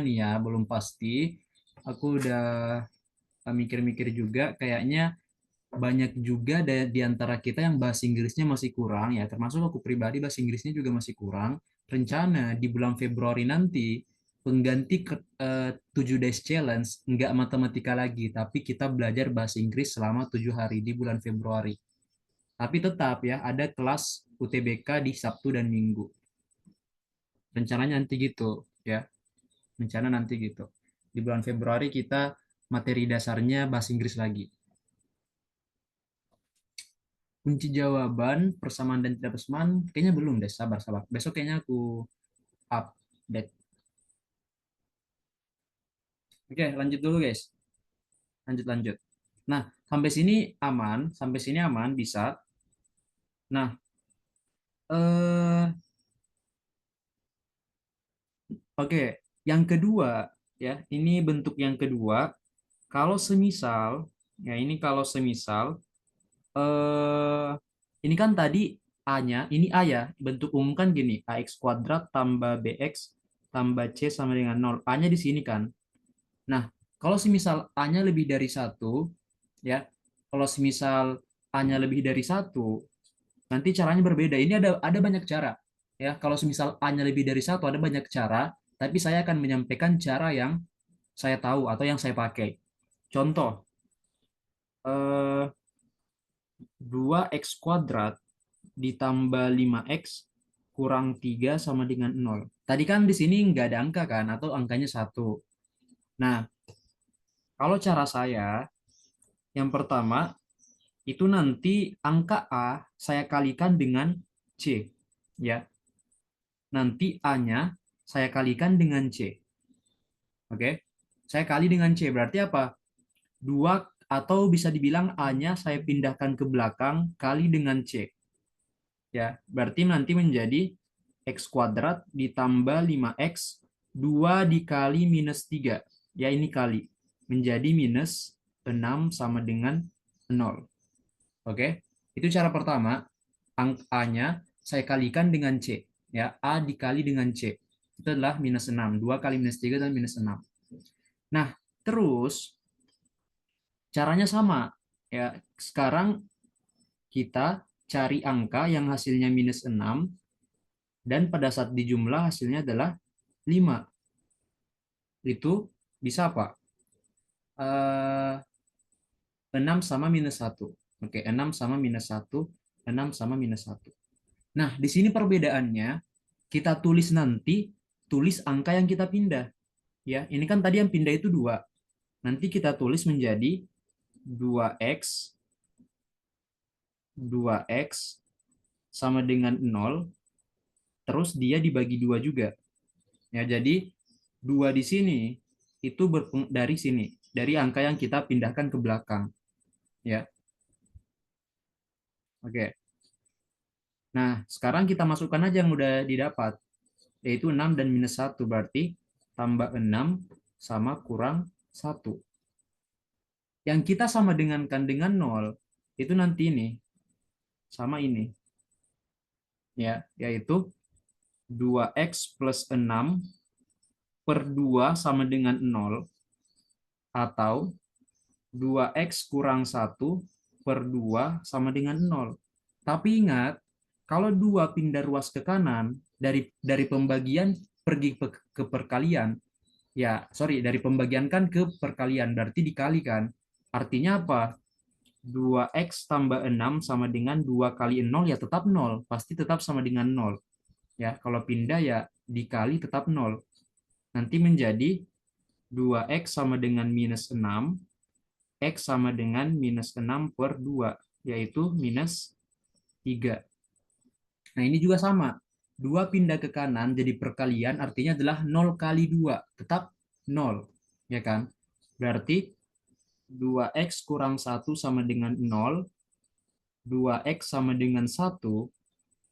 nih ya, belum pasti. Aku udah mikir-mikir juga, kayaknya banyak juga di antara kita yang bahasa Inggrisnya masih kurang ya, termasuk aku pribadi bahasa Inggrisnya juga masih kurang. Rencana di bulan Februari nanti pengganti 7 days challenge nggak matematika lagi, tapi kita belajar bahasa Inggris selama 7 hari di bulan Februari. Tapi tetap ya ada kelas UTBK di Sabtu dan Minggu. Rencananya nanti gitu ya. Rencana nanti gitu. Di bulan Februari kita materi dasarnya bahasa Inggris lagi. Kunci jawaban persamaan dan tidak persamaan kayaknya belum deh, sabar. Besok kayaknya aku update. Oke, lanjut dulu guys. Lanjut. Nah, sampai sini aman bisa. Nah, oke, yang kedua ya, ini bentuk yang kedua. Kalau semisal ini kan tadi A-nya, ini A ya, bentuk umum kan gini, AX kuadrat tambah BX tambah C sama dengan 0. A-nya di sini kan. Nah, kalau semisal A-nya lebih dari 1, ya, kalau semisal A-nya lebih dari 1, nanti caranya berbeda. Ini ada banyak cara. Ya, kalau semisal A-nya lebih dari 1, ada banyak cara, tapi saya akan menyampaikan cara yang saya tahu atau yang saya pakai. Contoh, 2x kuadrat ditambah 5x kurang 3 sama dengan 0. Tadi kan di sini nggak ada angka kan, atau angkanya 1. Nah, kalau cara saya, yang pertama, itu nanti angka A saya kalikan dengan C. Ya, nanti A-nya saya kalikan dengan C. Oke, saya kali dengan C, berarti apa? 2, atau bisa dibilang A-nya saya pindahkan ke belakang kali dengan C. Ya, berarti nanti menjadi X kuadrat ditambah 5X 2 dikali minus 3. Ya, ini kali. Menjadi minus 6 sama dengan 0. Oke, itu cara pertama. A-nya saya kalikan dengan C. Ya, A dikali dengan C. Itu adalah minus 6. 2 kali minus 3 dan minus 6. Nah, terus caranya sama. Ya, sekarang kita cari angka yang hasilnya minus 6 dan pada saat dijumlah hasilnya adalah 5. Itu bisa apa? 6 sama minus 1. Oke, 6 sama minus 1, 6 sama minus 1. Nah, di sini perbedaannya kita tulis nanti, tulis angka yang kita pindah. Ya, ini kan tadi yang pindah itu 2. Nanti kita tulis menjadi 2x 2x sama dengan 0, terus dia dibagi 2 juga. Ya, jadi 2 di sini itu dari sini, dari angka yang kita pindahkan ke belakang. Ya. Oke. Nah, sekarang kita masukkan aja yang udah didapat, yaitu 6 dan minus 1, berarti tambah 6 sama kurang 1. Yang kita sama dengankan dengan 0, itu nanti ini, sama ini. Ya, yaitu 2x plus 6 per 2 sama dengan 0, atau 2x kurang 1 per 2 sama dengan 0. Tapi ingat, kalau 2 pindah ruas ke kanan, dari pembagian pergi ke perkalian, ya sorry, dari pembagian kan ke perkalian, berarti dikalikan. Artinya apa? 2x tambah 6 sama dengan 2 kali 0, ya tetap 0. Pasti tetap sama dengan 0. Ya, kalau pindah ya dikali tetap 0. Nanti menjadi 2x sama dengan minus 6, X sama dengan minus 6 per 2, yaitu minus 3. Nah, ini juga sama. 2 pindah ke kanan jadi perkalian, artinya adalah 0 kali 2. Tetap 0. Ya kan? Berarti 2x kurang 1 sama dengan 0. 2x sama dengan 1.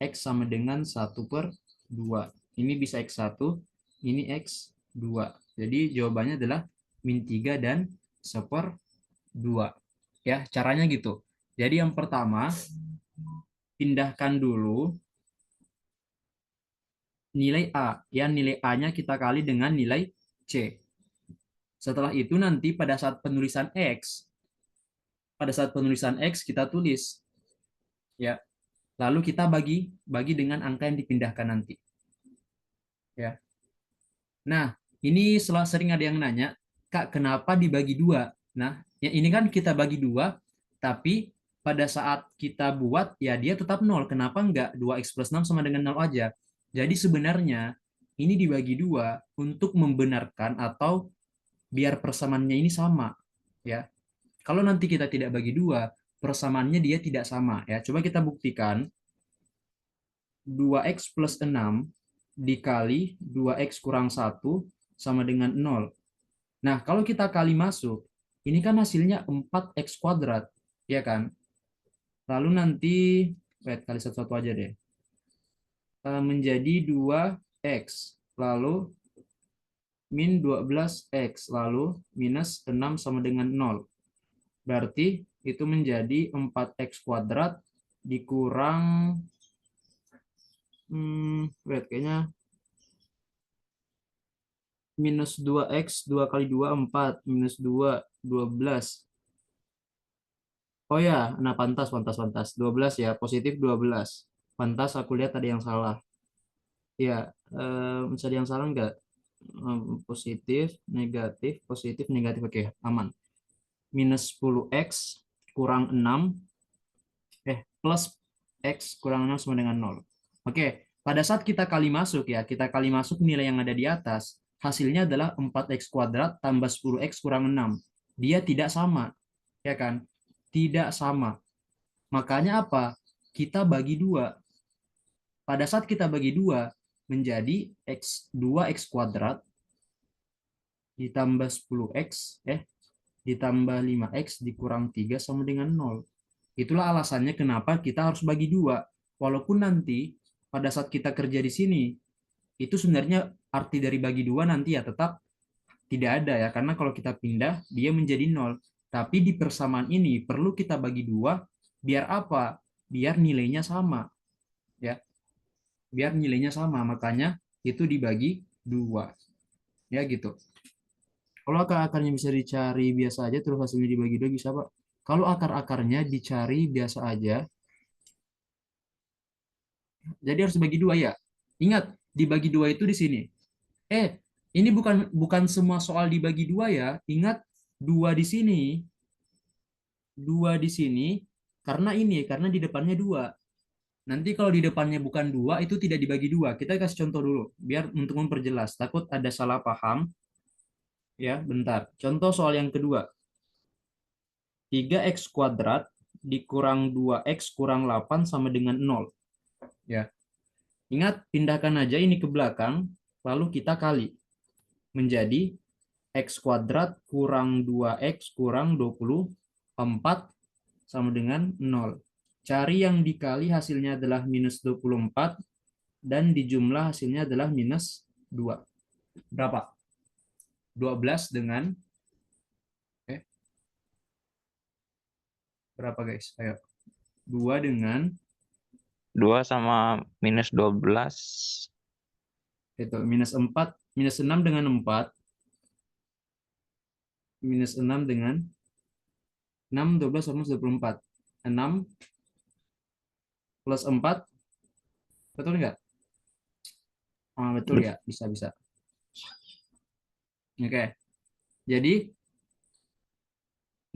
X sama dengan 1 per 2. Ini bisa X1, ini X2. Jadi jawabannya adalah min 3 dan 1/2. Ya, caranya gitu. Jadi yang pertama, pindahkan dulu nilai A. Ya, nilai A-nya kita kali dengan nilai C. Setelah itu nanti pada saat penulisan X, kita tulis. Ya, lalu kita bagi dengan angka yang dipindahkan nanti. Ya. Nah, ini sering ada yang nanya, Kak, kenapa dibagi 2? Nah, ya ini kan kita bagi 2, tapi pada saat kita buat, ya dia tetap 0. Kenapa enggak 2x plus 6 sama dengan 0 aja? Jadi sebenarnya ini dibagi 2 untuk membenarkan atau biar persamaannya ini sama. Ya. Kalau nanti kita tidak bagi 2, persamaannya dia tidak sama. Ya. Coba kita buktikan. 2x plus 6 dikali 2x kurang 1 sama dengan 0. Nah, kalau kita kali masuk, ini kan hasilnya 4x kuadrat, ya kan? Lalu nanti, kali satu-satu aja deh. Menjadi 2x, lalu min 12x, lalu minus 6 sama dengan 0. Berarti itu menjadi 4x kuadrat dikurang, kayaknya minus 2x, 2 kali 2, 4. Minus 2, 12. Oh ya, nah pantas. 12 ya, positif 12. Pantas aku lihat ada yang salah. Ya, bisa ada yang salah enggak? Positif, negatif, oke, aman. Minus 10x kurang 6, plus x kurang 6 sama dengan 0. Oke, Pada saat kita kali masuk ya, kita kali masuk nilai yang ada di atas, hasilnya adalah 4x kuadrat tambah 10x kurang 6. Dia tidak sama, ya kan? Tidak sama. Makanya apa? Kita bagi dua. Pada saat kita bagi dua, menjadi 2x kuadrat ditambah 10x, ditambah 5x dikurang 3 sama dengan 0. Itulah alasannya kenapa kita harus bagi dua. Walaupun nanti pada saat kita kerja di sini, itu sebenarnya arti dari bagi dua nanti ya tetap tidak ada ya. Karena kalau kita pindah, dia menjadi 0. Tapi di persamaan ini perlu kita bagi dua, biar apa? Biar nilainya sama. Ya, biar nilainya sama. Makanya itu dibagi dua. Ya gitu. Kalau akar-akarnya bisa dicari biasa aja, terus hasilnya dibagi dua bisa, Pak. Kalau akar-akarnya dicari biasa aja, jadi harus dibagi dua ya. Ingat, dibagi dua itu di sini. Ini bukan semua soal dibagi dua ya. Ingat, dua di sini. Dua di sini, karena di depannya dua. Nanti kalau di depannya bukan dua, itu tidak dibagi dua. Kita kasih contoh dulu, biar untuk memperjelas. Takut ada salah paham. Ya, bentar. Contoh soal yang kedua. 3x kuadrat dikurang 2x kurang 8 sama dengan 0. Ya. Ingat, pindahkan aja ini ke belakang, lalu kita kali. Menjadi x kuadrat kurang 2x kurang 24 sama dengan 0. Cari yang dikali hasilnya adalah minus 24, dan dijumlah hasilnya adalah minus 2. Berapa? 12 dengan berapa guys? Ayo. 2 dengan 2 sama minus 12. itu minus 4, minus 6 dengan 4. Minus 6 dengan 6, 12 sama 24. 6 plus 4. Betul nggak? Betul ya, bisa. Oke. Jadi,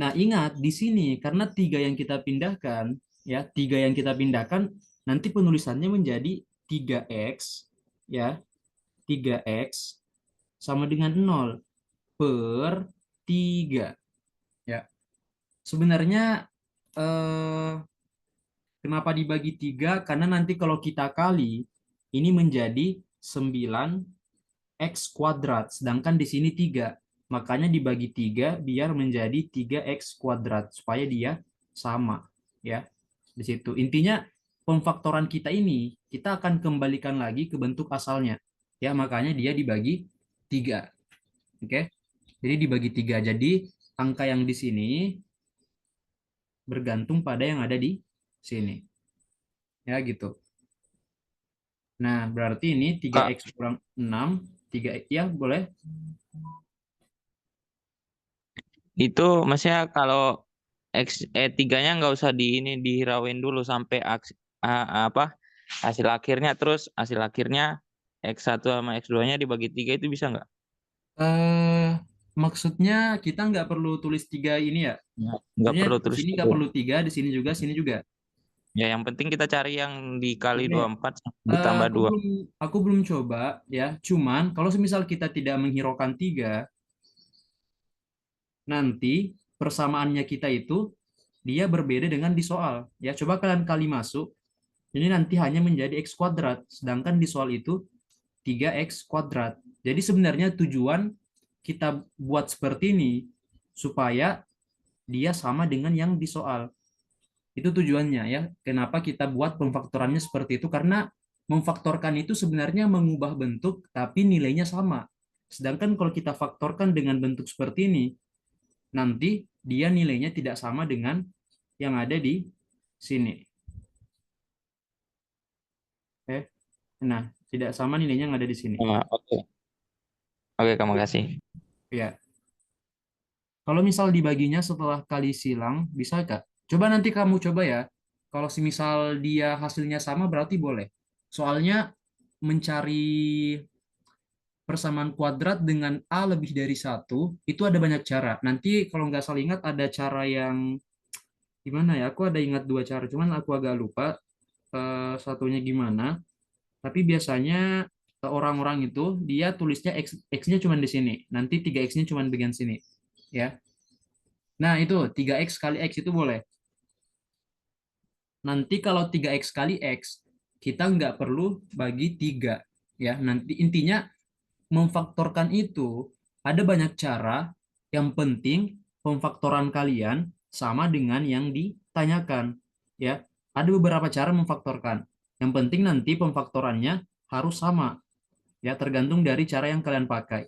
nah ingat di sini karena 3 yang kita pindahkan, ya 3 yang kita pindahkan, nanti penulisannya menjadi 3x, ya 3x sama dengan 0 per 3. Ya. Sebenarnya kenapa dibagi 3? Karena nanti kalau kita kali, ini menjadi 9x kuadrat, sedangkan di sini 3. Makanya dibagi 3 biar menjadi 3x kuadrat, supaya dia sama. Ya, di situ. Intinya, pemfaktoran kita ini, kita akan kembalikan lagi ke bentuk asalnya. Ya, makanya dia dibagi 3. Oke? Jadi dibagi 3. Jadi, angka yang di sini bergantung pada yang ada di sini. Ya, gitu. Nah, berarti ini 3x kurang 6, 3x, ya boleh. Itu maksudnya kalau X3-nya nggak usah dihirauin dulu sampai hasil akhirnya, terus hasil akhirnya X1 sama X2-nya dibagi 3 itu bisa nggak? Maksudnya kita nggak perlu tulis 3 ini ya? Nggak perlu Di terus sini nggak perlu 3, di sini juga, sini juga. Ya, yang penting kita cari yang dikali Oke. 24 ditambah 2. Aku belum coba ya. Cuman kalau semisal kita tidak menghiraukan 3, nanti persamaannya kita itu dia berbeda dengan di soal. Ya, coba kalian kali masuk. Ini nanti hanya menjadi x kuadrat, sedangkan di soal itu 3x kuadrat. Jadi sebenarnya tujuan kita buat seperti ini supaya dia sama dengan yang di soal. Itu tujuannya ya. Kenapa kita buat pemfaktorannya seperti itu? Karena memfaktorkan itu sebenarnya mengubah bentuk tapi nilainya sama. Sedangkan kalau kita faktorkan dengan bentuk seperti ini, nanti dia nilainya tidak sama dengan yang ada di sini. Nah, tidak sama nilainya yang ada di sini. Oke, kamu kasih. Ya. Kalau misal dibaginya setelah kali silang, bisa Kak? Coba nanti kamu coba ya. Kalau misal dia hasilnya sama berarti boleh. Soalnya mencari persamaan kuadrat dengan A lebih dari 1, itu ada banyak cara. Nanti kalau nggak salah ingat ada cara yang gimana ya? Aku ada ingat 2 cara, cuman aku agak lupa satunya gimana. Tapi biasanya orang-orang itu dia tulisnya X-nya cuma di sini. Nanti 3X-nya cuma bagian sini. Ya. Nah, itu 3X kali X itu boleh. Nanti kalau 3X kali X, kita nggak perlu bagi 3. Ya, nanti intinya memfaktorkan itu ada banyak cara. Yang penting pemfaktoran kalian sama dengan yang ditanyakan. Ya, ada beberapa cara memfaktorkan. Yang penting nanti pemfaktorannya harus sama. Ya, tergantung dari cara yang kalian pakai.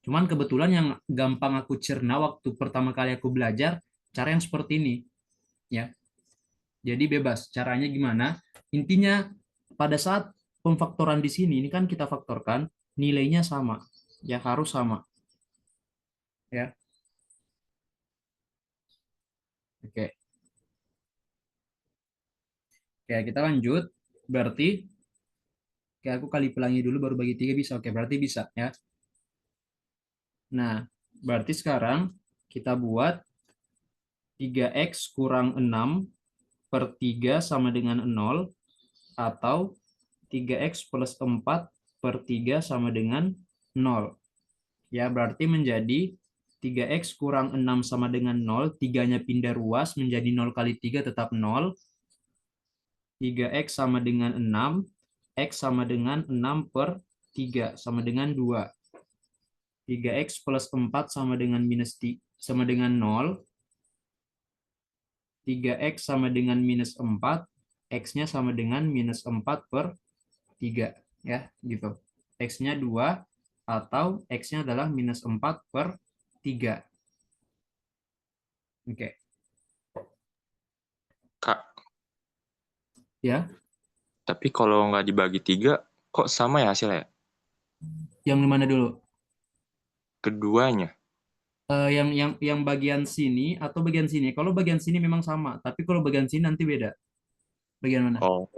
Cuman kebetulan yang gampang aku cerna waktu pertama kali aku belajar cara yang seperti ini. Ya, jadi bebas. Caranya gimana? Intinya pada saat pemfaktoran di sini ini kan kita faktorkan nilainya sama. Ya, harus sama. Ya. Oke. Oke, kita lanjut. Berarti oke, aku kali pelangi dulu baru bagi 3 bisa. Oke, berarti bisa ya. Nah, berarti sekarang kita buat 3X kurang 6 per 3 sama dengan 0 atau 3X plus 4 per 3 sama dengan 0. Ya, berarti menjadi 3X kurang 6 sama dengan 0, 3-nya pindah ruas menjadi 0 kali 3 tetap 0. 3X sama dengan 6, X sama dengan 6 per 3 sama dengan 2. 3X plus 4 sama dengan minus sama dengan 0. 3X sama dengan minus 4, X-nya sama dengan minus 4 per 3. Ya, gitu. X-nya 2 atau X-nya adalah minus 4 per 3. Oke. Kak, Ya, tapi kalau nggak dibagi 3, kok sama ya hasilnya? yang mana dulu? Keduanya. Yang bagian sini atau bagian sini? Kalau bagian sini memang sama, tapi kalau bagian sini nanti beda. Bagian mana? Oh,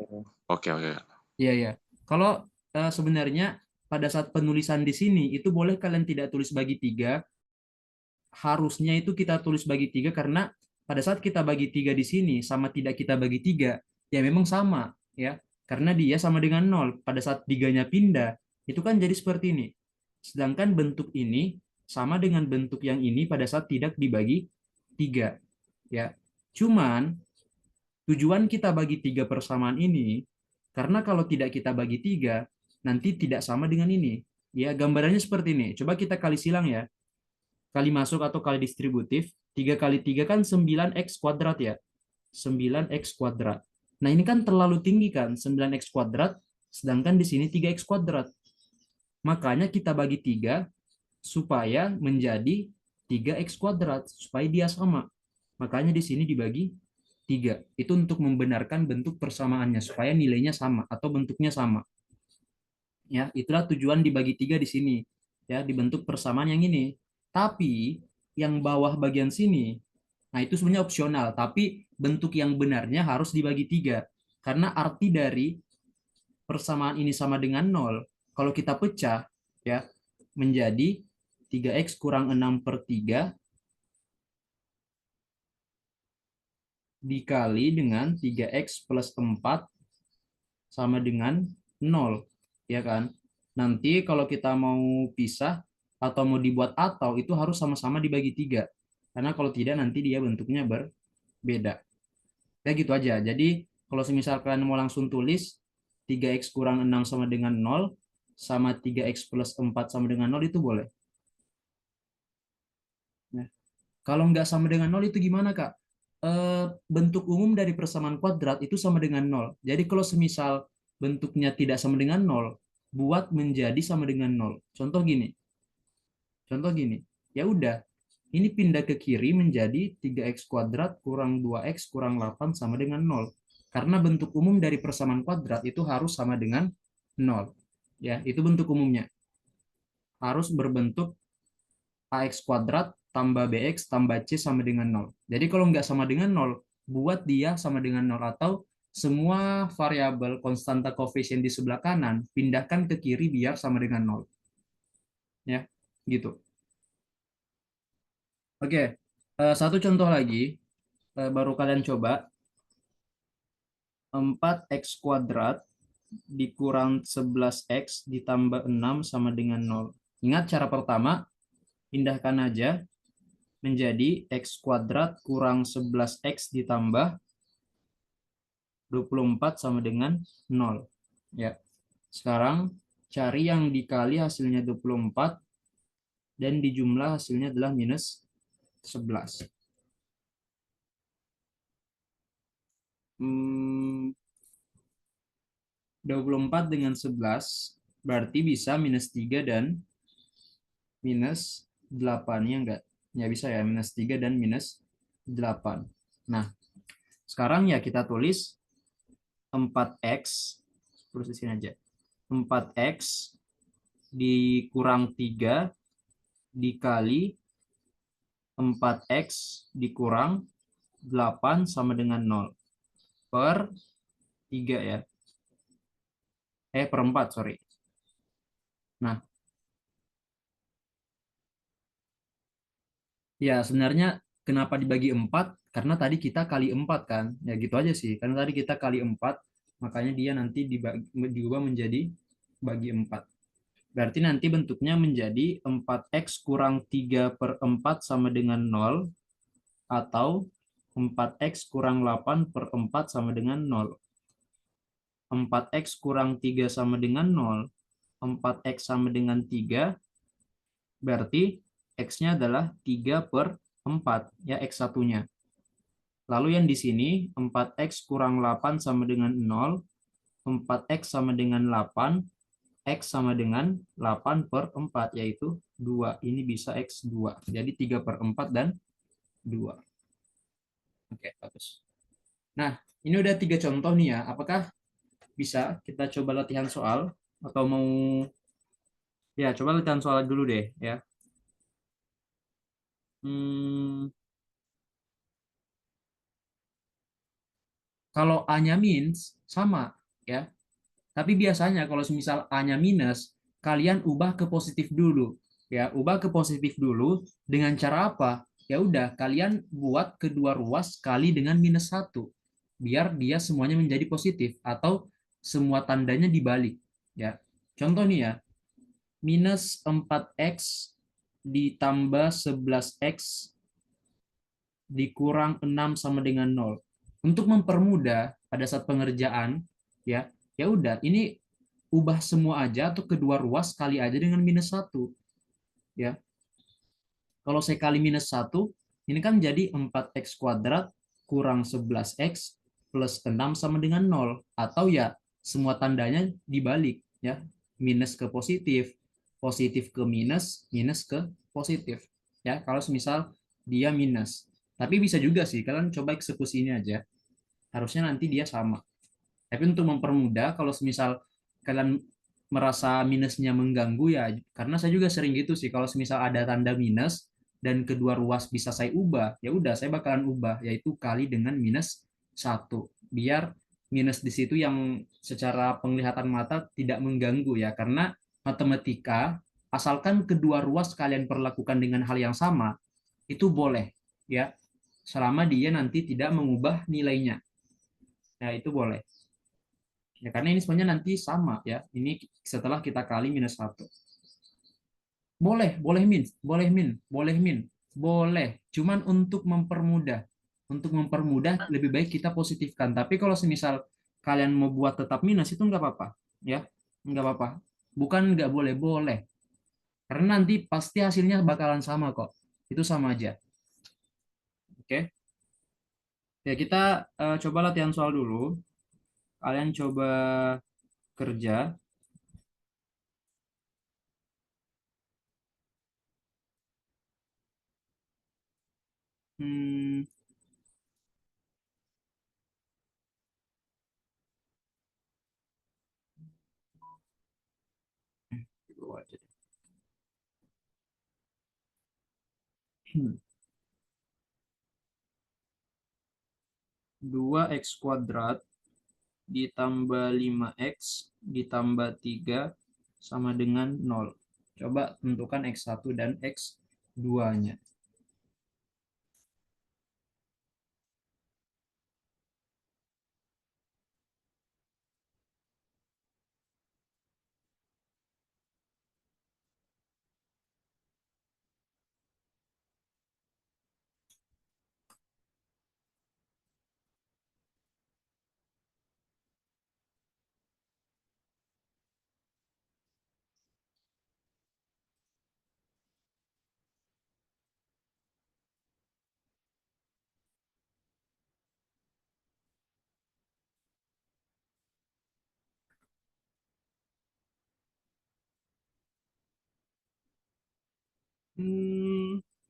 oke, oke. Iya, iya. Kalau sebenarnya pada saat penulisan di sini itu boleh kalian tidak tulis bagi 3. Harusnya itu kita tulis bagi 3 karena pada saat kita bagi 3 di sini sama tidak kita bagi 3, ya memang sama ya. Karena dia sama dengan 0. Pada saat 3-nya pindah, itu kan jadi seperti ini. Sedangkan bentuk ini sama dengan bentuk yang ini pada saat tidak dibagi 3 ya. Cuman tujuan kita bagi 3 persamaan ini karena kalau tidak kita bagi 3 nanti tidak sama dengan ini. Ya, gambarannya seperti ini. Coba kita kali silang ya. Kali masuk atau kali distributif, 3 kali 3 kan 9x kuadrat ya. 9x kuadrat. Nah, ini kan terlalu tinggi kan, 9x kuadrat, sedangkan di sini 3x kuadrat. Makanya kita bagi 3 supaya menjadi 3x kuadrat, supaya dia sama. Makanya di sini dibagi 3. Itu untuk membenarkan bentuk persamaannya, supaya nilainya sama atau bentuknya sama. Ya, itulah tujuan dibagi 3 di sini. Ya, dibentuk persamaan yang ini. Tapi yang bawah bagian sini, nah itu sebenarnya opsional, tapi bentuk yang benarnya harus dibagi 3. Karena arti dari persamaan ini sama dengan 0, kalau kita pecah, ya, menjadi 3x kurang 6 per 3 dikali dengan 3x plus 4 sama dengan 0. Ya kan? Nanti kalau kita mau pisah atau mau dibuat atau itu harus sama-sama dibagi 3. Karena kalau tidak nanti dia bentuknya berbeda. Ya gitu aja. Jadi kalau semisal kalian mau langsung tulis 3x kurang 6 sama dengan 0 sama 3x plus 4 sama dengan 0 itu boleh. Nah, kalau nggak sama dengan 0 itu gimana, Kak? Bentuk umum dari persamaan kuadrat itu sama dengan 0. Jadi kalau semisal bentuknya tidak sama dengan 0, buat menjadi sama dengan 0. Contoh gini. Ya udah, ini pindah ke kiri menjadi 3x kuadrat kurang 2x kurang 8 sama dengan 0. Karena bentuk umum dari persamaan kuadrat itu harus sama dengan 0. Ya, itu bentuk umumnya. Harus berbentuk ax kuadrat tambah bx tambah c sama dengan 0. Jadi kalau nggak sama dengan 0, buat dia sama dengan 0 atau semua variabel konstanta koefisien di sebelah kanan pindahkan ke kiri biar sama dengan 0. Ya, gitu. Oke, satu contoh lagi, baru kalian coba. 4x kuadrat dikurang 11x ditambah 6 sama dengan 0. Ingat cara pertama, pindahkan aja menjadi x kuadrat kurang 11x ditambah 24 sama dengan 0. Ya. Sekarang cari yang dikali hasilnya 24 dan dijumlah hasilnya adalah minus 11. 24 dengan 11 berarti bisa minus 3 dan minus 8, ya enggak? Ya bisa ya, minus 3 dan minus 8. Nah, sekarang ya kita tulis 4x, terus di sini aja. 4x dikurang 3 dikali 4x dikurang 8 sama dengan 0 per 3 ya. Per 4, sorry. Nah, ya sebenarnya kenapa dibagi 4? Karena tadi kita kali 4 kan. Ya gitu aja sih. Karena tadi kita kali 4, makanya dia nanti diubah menjadi bagi 4. Berarti nanti bentuknya menjadi 4x kurang 3 per 4 sama dengan 0, atau 4x kurang 8 per 4 sama dengan 0. 4x kurang 3 sama dengan 0, 4x sama dengan 3, berarti x-nya adalah 3 per 4, ya x satunya. Lalu yang di sini 4x kurang 8 sama dengan 0, 4x sama dengan 8, x sama dengan 8 per 4, yaitu 2. Ini bisa x2. Jadi 3 per 4 dan 2. Oke, bagus. Nah, ini udah 3 contoh nih ya. Apakah bisa kita coba latihan soal? Atau mau... Ya, coba latihan soal dulu deh ya. Kalau A-nya minus, sama ya. Tapi biasanya kalau misal A-nya minus, kalian ubah ke positif dulu. Ya, ubah ke positif dulu dengan cara apa? Ya udah, kalian buat kedua ruas kali dengan minus 1. Biar dia semuanya menjadi positif atau semua tandanya dibalik. Ya. Contoh nih ya, minus 4x ditambah 11x dikurang 6 sama dengan 0. Untuk mempermudah pada saat pengerjaan, ya ya udah, ini ubah semua aja atau kedua ruas kali aja dengan minus 1. Ya. Kalau saya kali minus 1, ini kan jadi 4x kuadrat kurang 11x plus 6 sama dengan 0. Atau ya semua tandanya dibalik. Ya. Minus ke positif, positif ke minus, minus ke positif. Ya, kalau misal dia minus. Tapi bisa juga sih, kalian coba eksekusi ini aja. Harusnya nanti dia sama. Tapi untuk mempermudah, kalau misal kalian merasa minusnya mengganggu ya, karena saya juga sering gitu sih, kalau misal ada tanda minus dan kedua ruas bisa saya ubah, ya udah saya bakalan ubah, yaitu kali dengan minus 1. Biar minus di situ yang secara penglihatan mata tidak mengganggu ya, karena matematika, asalkan kedua ruas kalian perlakukan dengan hal yang sama, itu boleh ya, selama dia nanti tidak mengubah nilainya. Ya, itu boleh. Ya, karena ini sebenarnya nanti sama ya. Ini setelah kita kali minus 1. Boleh, boleh min, boleh min, boleh min, boleh. Cuman untuk mempermudah. Untuk mempermudah lebih baik kita positifkan. Tapi kalau semisal kalian mau buat tetap minus itu nggak apa-apa. Ya, nggak apa-apa. Bukan nggak boleh, boleh. Karena nanti pasti hasilnya bakalan sama kok. Itu sama aja. Oke. Ya, kita coba latihan soal dulu. Kalian coba kerja. Hmm, dulu aja deh. 2x kuadrat ditambah 5x ditambah 3 sama dengan 0. Coba tentukan x1 dan x2-nya.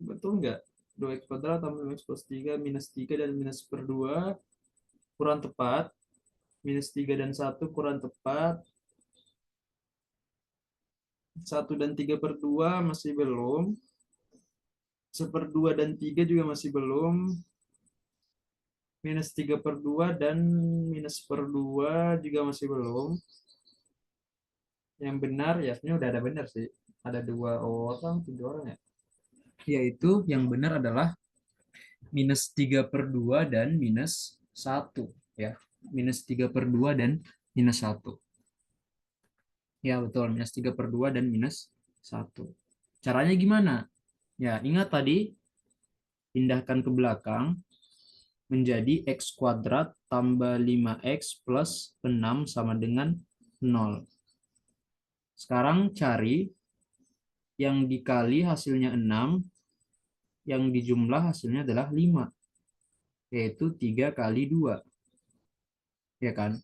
Betul nggak? 2x kuadrat tambah 5x plus 3 minus 3 dan minus per 2 kurang tepat. Minus 3 dan 1 kurang tepat. 1 dan 3 per 2 masih belum. 1/2 dan 3 juga masih belum. Minus 3 per 2 dan minus per 2 juga masih belum. Yang benar, ya sebenarnya udah ada benar sih. Ada 2 orang, 3 orang ya. Yaitu yang benar adalah minus 3 per 2 dan minus 1. Ya. Minus 3 per 2 dan minus 1. Ya betul, minus 3 per 2 dan minus 1. Caranya gimana? Ya, ingat tadi, pindahkan ke belakang menjadi x kuadrat tambah 5x plus 6 sama dengan 0. Sekarang cari yang dikali hasilnya 6, yang dijumlah hasilnya adalah 5, yaitu 3 kali 2. Ya kan?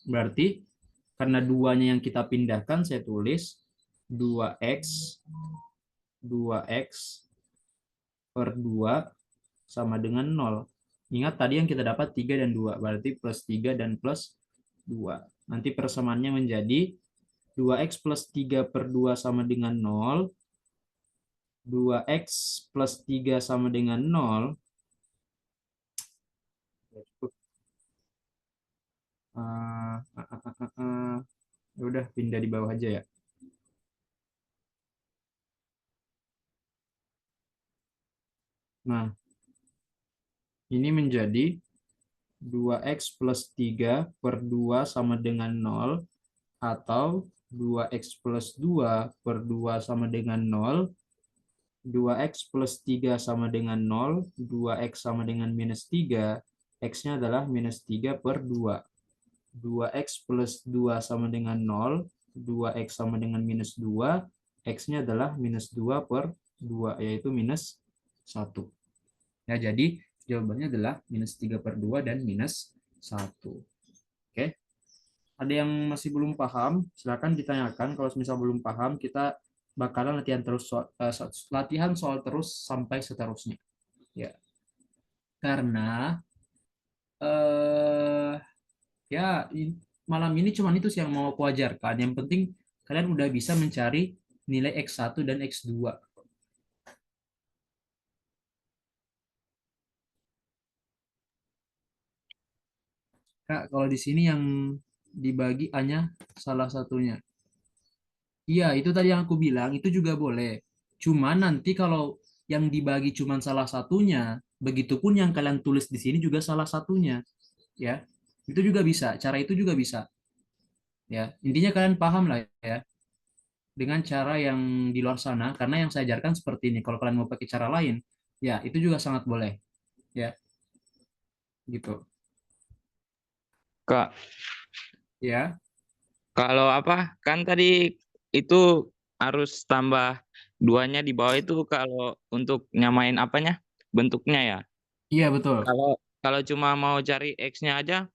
Berarti karena 2-nya yang kita pindahkan, saya tulis 2x per 2 sama dengan 0. Ingat tadi yang kita dapat 3 dan 2, berarti plus 3 dan plus 2. Nanti persamaannya menjadi 2x plus 3 per 2 sama dengan 0, 2x plus 3 sama dengan 0, ya udah pindah di bawah aja ya. Nah, ini menjadi 2x plus 3 per 2 sama dengan 0, atau 2x plus 2 per 2 sama dengan 0, 2x plus 3 sama dengan 0, 2x sama dengan minus 3, x-nya adalah minus 3 per 2. 2x plus 2 sama dengan 0, 2x sama dengan minus 2, x-nya adalah minus 2 per 2, yaitu minus 1. Ya, jadi jawabannya adalah minus 3 per 2 dan minus 1. Oke. Ada yang masih belum paham, silakan ditanyakan. Kalau misal belum paham, kita bakalan latihan terus latihan soal terus sampai seterusnya. Ya. Karena ya malam ini cuma itu sih yang mau aku ajarkan. Yang penting kalian udah bisa mencari nilai X1 dan X2. Kak, kalau di sini yang dibagi hanya salah satunya. Iya, itu tadi yang aku bilang, itu juga boleh. Cuma nanti kalau yang dibagi cuma salah satunya, begitupun yang kalian tulis di sini juga salah satunya. Ya, itu juga bisa. Cara itu juga bisa. Ya, intinya kalian paham lah ya dengan cara yang di luar sana. Karena yang saya ajarkan seperti ini. Kalau kalian mau pakai cara lain, ya itu juga sangat boleh. Ya, gitu. Kak, Ya, kalau apa? Kan tadi itu harus tambah duanya di bawah itu kalau untuk nyamain apanya? Bentuknya ya. iya betul. Kalau kalau cuma mau cari X-nya aja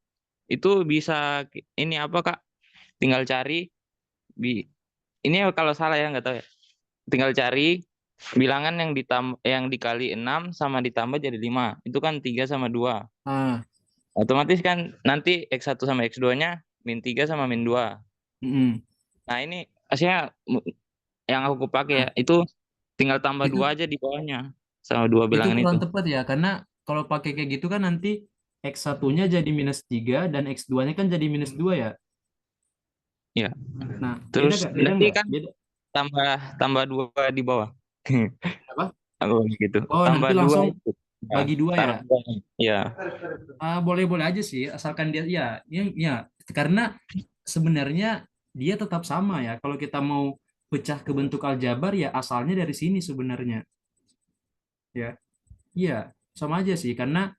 itu bisa ini apa, Kak? Tinggal cari ini kalau salah ya nggak tahu ya. Tinggal cari bilangan yang dikali 6 sama ditambah jadi 5. Itu kan 3 sama 2. Ah, Otomatis kan nanti X1 sama X2-nya min 3 sama min 2. mm-mm. Nah, ini hasilnya yang aku pakai ya, Nah, itu tinggal tambah itu 2 aja di bawahnya sama dua itu bilangan itu. kurang tepat ya, karena kalau pakai kayak gitu kan nanti X1-nya jadi minus 3 dan X2-nya kan jadi minus 2 ya. Ya. Nah, beda Terus nggak? Beda nanti nggak? kan Beda. tambah tambah 2 di bawah. Apa? Aku gitu. Oh, Tambah nanti 2 langsung itu. Ya, bagi 2 ya. taruh 2. Ya. Boleh-boleh aja sih, asalkan dia ya, karena sebenarnya dia tetap sama ya. Kalau kita mau pecah ke bentuk aljabar ya asalnya dari sini sebenarnya. Ya. Iya, sama aja sih karena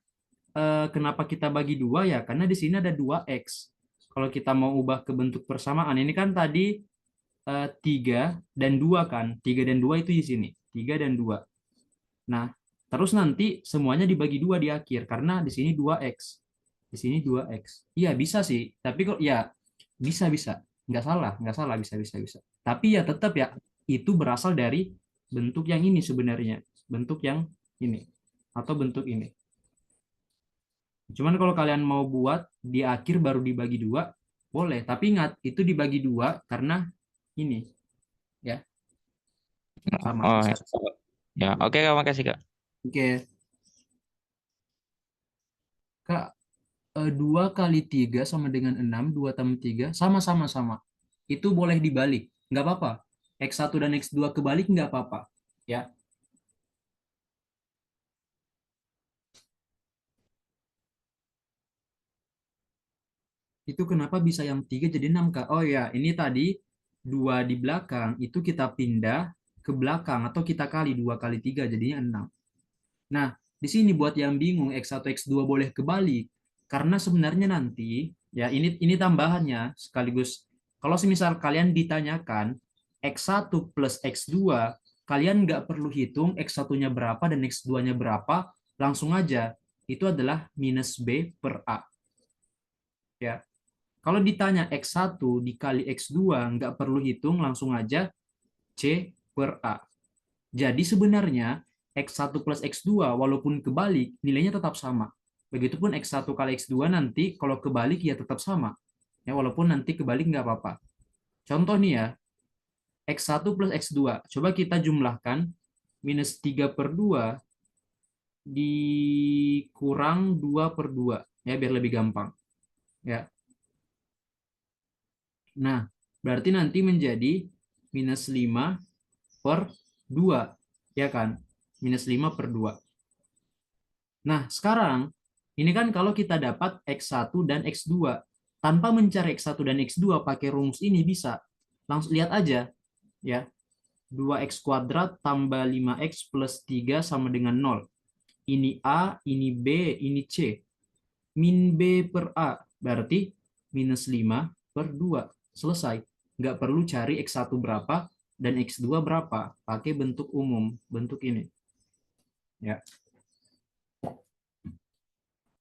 kenapa kita bagi 2 ya? Karena di sini ada 2x. Kalau kita mau ubah ke bentuk persamaan, ini kan tadi 3 dan 2 kan. 3 dan 2 itu di sini. 3 dan 2. Nah, terus nanti semuanya dibagi 2 di akhir karena di sini 2x. Di sini 2x. Iya, bisa sih. Tapi kok ya bisa bisa. Nggak salah bisa bisa bisa. Tapi ya tetap ya itu berasal dari bentuk yang ini sebenarnya, bentuk yang ini atau bentuk ini. Cuman kalau kalian mau buat di akhir baru dibagi dua, boleh. Tapi ingat, itu dibagi dua karena ini, ya, sama Oh, bisa. ya. Oke, Kak, makasih, Kak. Oke, Kak, 2 kali 3 sama dengan 6, 2 tambah 3, sama-sama sama. Itu boleh dibalik, nggak apa-apa. X1 dan X2 kebalik nggak apa-apa. Ya, itu kenapa bisa yang 3 jadi 6, Kak? Oh ya, ini tadi 2 di belakang, itu kita pindah ke belakang, atau kita kali 2 kali 3 jadinya 6. Nah, di sini buat yang bingung X1 X2 boleh kebalik karena sebenarnya nanti ya ini tambahannya sekaligus kalau semisal kalian ditanyakan X1 plus X2, kalian nggak perlu hitung X1-nya berapa dan X2-nya berapa, langsung aja itu adalah minus B per A. Ya. Kalau ditanya X1 dikali X2 nggak perlu hitung, langsung aja C per A. Jadi sebenarnya X1 plus X2 walaupun kebalik nilainya tetap sama. Begitupun X1 kali X2 nanti kalau kebalik ya tetap sama. Ya walaupun nanti kebalik nggak apa-apa. Contoh nih ya, X1 plus X2. Coba kita jumlahkan minus 3 per 2 dikurang 2 per 2. Ya biar lebih gampang. Ya. Nah, berarti nanti menjadi minus 5 per 2. Ya kan? Minus 5 per 2. Nah, sekarang ini kan kalau kita dapat X1 dan X2. Tanpa mencari X1 dan X2 pakai rumus ini bisa. Langsung lihat aja ya. 2x kuadrat tambah 5x plus 3 sama dengan 0. Ini A, ini B, ini C. Min B per A berarti minus 5 per 2. Selesai. Nggak perlu cari X1 berapa dan X2 berapa. Pakai bentuk umum, bentuk ini. Ya.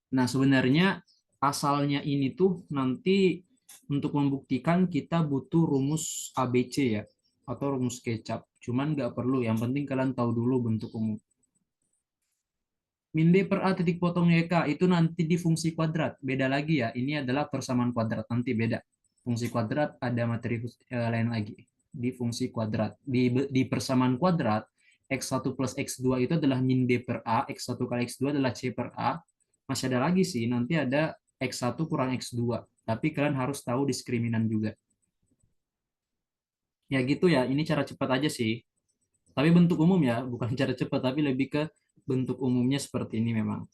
Nah, sebenarnya asalnya ini tuh nanti untuk membuktikan kita butuh rumus ABC ya, atau rumus kecap. Cuman nggak perlu, yang penting kalian tahu dulu bentuk umum. Min B per A titik potong YK itu nanti di fungsi kuadrat. Beda lagi ya, ini adalah persamaan kuadrat, nanti beda. Fungsi kuadrat ada materi lain lagi. Di fungsi kuadrat. Di persamaan kuadrat, X1 plus X2 itu adalah min B per A, X1 kali X2 adalah C per A. Masih ada lagi sih, nanti ada X1 kurang X2. Tapi kalian harus tahu diskriminan juga. Ya gitu ya, ini cara cepat aja sih. Tapi bentuk umum ya, bukan cara cepat, tapi lebih ke bentuk umumnya seperti ini memang.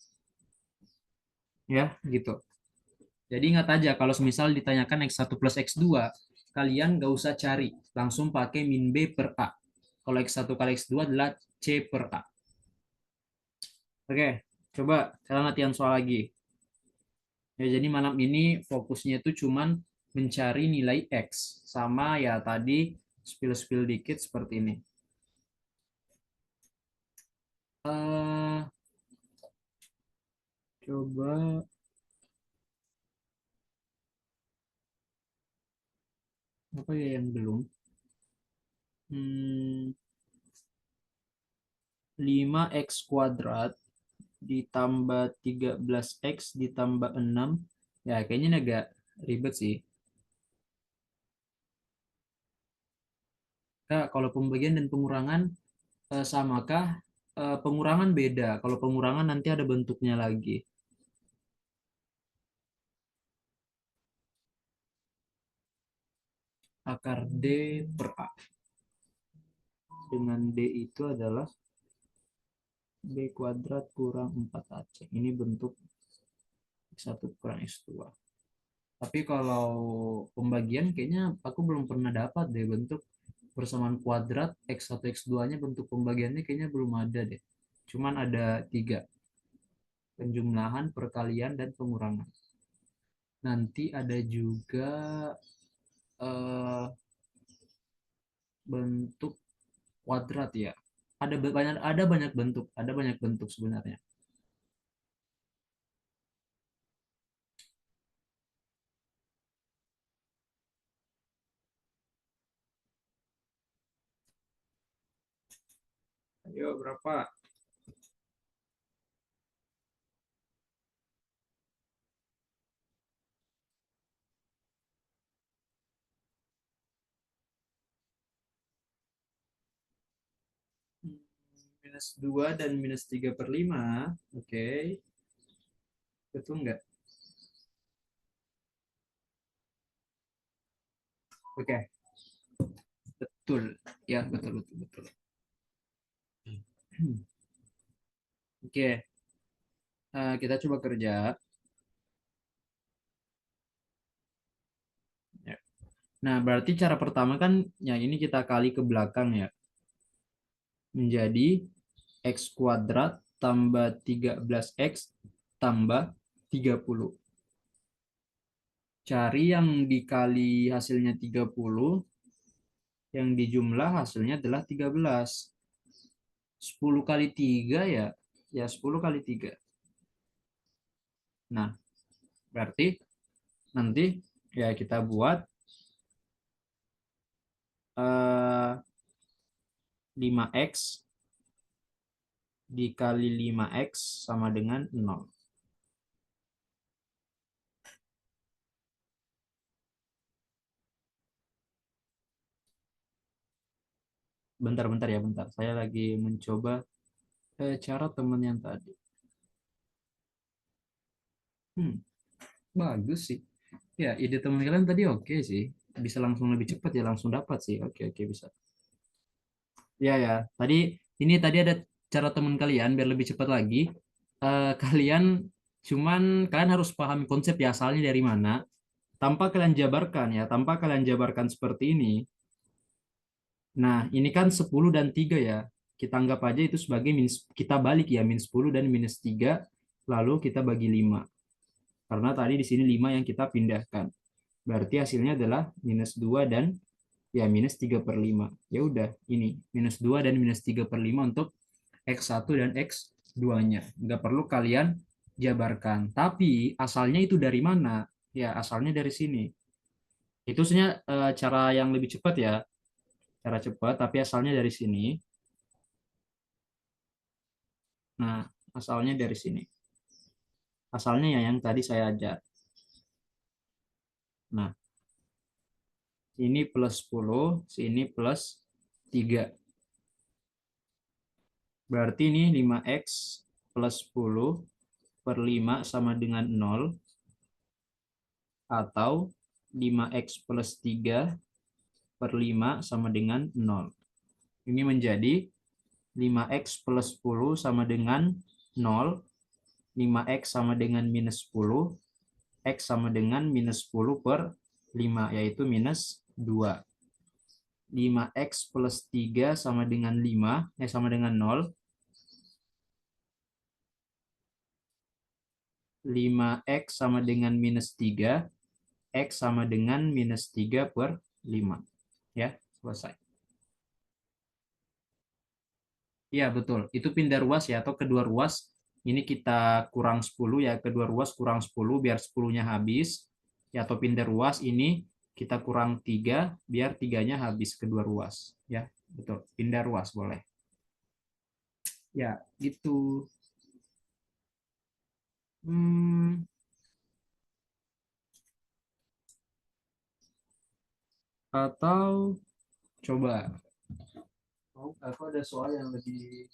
Ya, gitu. Jadi ingat aja, kalau misal ditanyakan X1 plus X2, kalian nggak usah cari, langsung pakai min B per A. Kalau X1 kali X2 adalah C per A. Oke, coba sekarang latihan soal lagi. Ya, jadi malam ini fokusnya itu cuman mencari nilai X. Sama ya tadi, spill-spill dikit seperti ini. Coba apa ya yang belum? 5x kuadrat ditambah 13x ditambah 6. Ya, kayaknya ini agak ribet sih. Kak, kalau pembagian dan pengurangan samakah? Pengurangan beda. Kalau pengurangan nanti ada bentuknya lagi. Akar D per A. Dengan D itu adalah B kuadrat kurang 4AC. Ini bentuk X1 kurang X2. Tapi kalau pembagian kayaknya aku belum pernah dapat deh bentuk persamaan kuadrat X1 X2-nya, bentuk pembagiannya kayaknya belum ada deh. Cuman ada 3. Penjumlahan, perkalian, dan pengurangan. Nanti ada juga bentuk kuadrat ya. Ada banyak bentuk sebenarnya. Yuk, berapa? Minus 2 dan minus 3/5. Oke. Betul nggak? Oke. Betul. Ya, betul, betul, betul. Oke. Kita coba kerja. Ya. Nah, berarti cara pertama kan yang ini kita kali ke belakang ya. Menjadi X kuadrat tambah 13X tambah 30. Cari yang dikali hasilnya 30, yang dijumlah hasilnya adalah 13. 10 kali 3 ya, 10 kali 3. Nah, berarti nanti ya kita buat 5X dikali 5X sama dengan 0. Bentar-bentar ya, bentar. Saya lagi mencoba cara teman yang tadi. Bagus sih. Ya, ide teman kalian tadi oke sih. Bisa langsung lebih cepat ya, langsung dapat sih. Oke, bisa. Ya, ya. Tadi ada cara teman kalian biar lebih cepat lagi. Kalian harus pahami konsep ya, asalnya dari mana. Tanpa kalian jabarkan seperti ini. Nah, ini kan 10 dan 3 ya. Kita anggap aja itu sebagai kita balik ya, min 10 dan minus 3, lalu kita bagi 5. Karena tadi di sini 5 yang kita pindahkan. Berarti hasilnya adalah minus 2 dan ya minus 3/5. Ya udah, ini minus 2 dan minus 3/5 untuk X1 dan X2-nya. Nggak perlu kalian jabarkan. Tapi asalnya itu dari mana? Ya, asalnya dari sini. Itu sebenarnya cara yang lebih cepat ya. Cara cepat, tapi asalnya dari sini. Nah, asalnya dari sini. Asalnya ya yang tadi saya ajar. Nah, ini plus 10, sini plus 3. Berarti ini 5X plus 10/5 sama dengan 0. Atau 5X plus 3/5 sama dengan 0. Ini menjadi 5X plus 10 sama dengan 0. 5X sama dengan minus 10. X sama dengan minus 10/5, yaitu minus 2. 5X plus 3 sama dengan 5, sama dengan 0. 5X sama dengan minus 3. X sama dengan minus 3/5. Ya, selesai. Ya, betul. Itu pindah ruas ya, atau kedua ruas. Ini kita kurang 10 ya, kedua ruas kurang 10 biar 10-nya habis. Ya, atau pindah ruas ini kita kurang 3 biar 3-nya habis kedua ruas. Ya, betul. Pindah ruas boleh. Ya, gitu. Atau coba. Oh, aku ada soal yang lebih.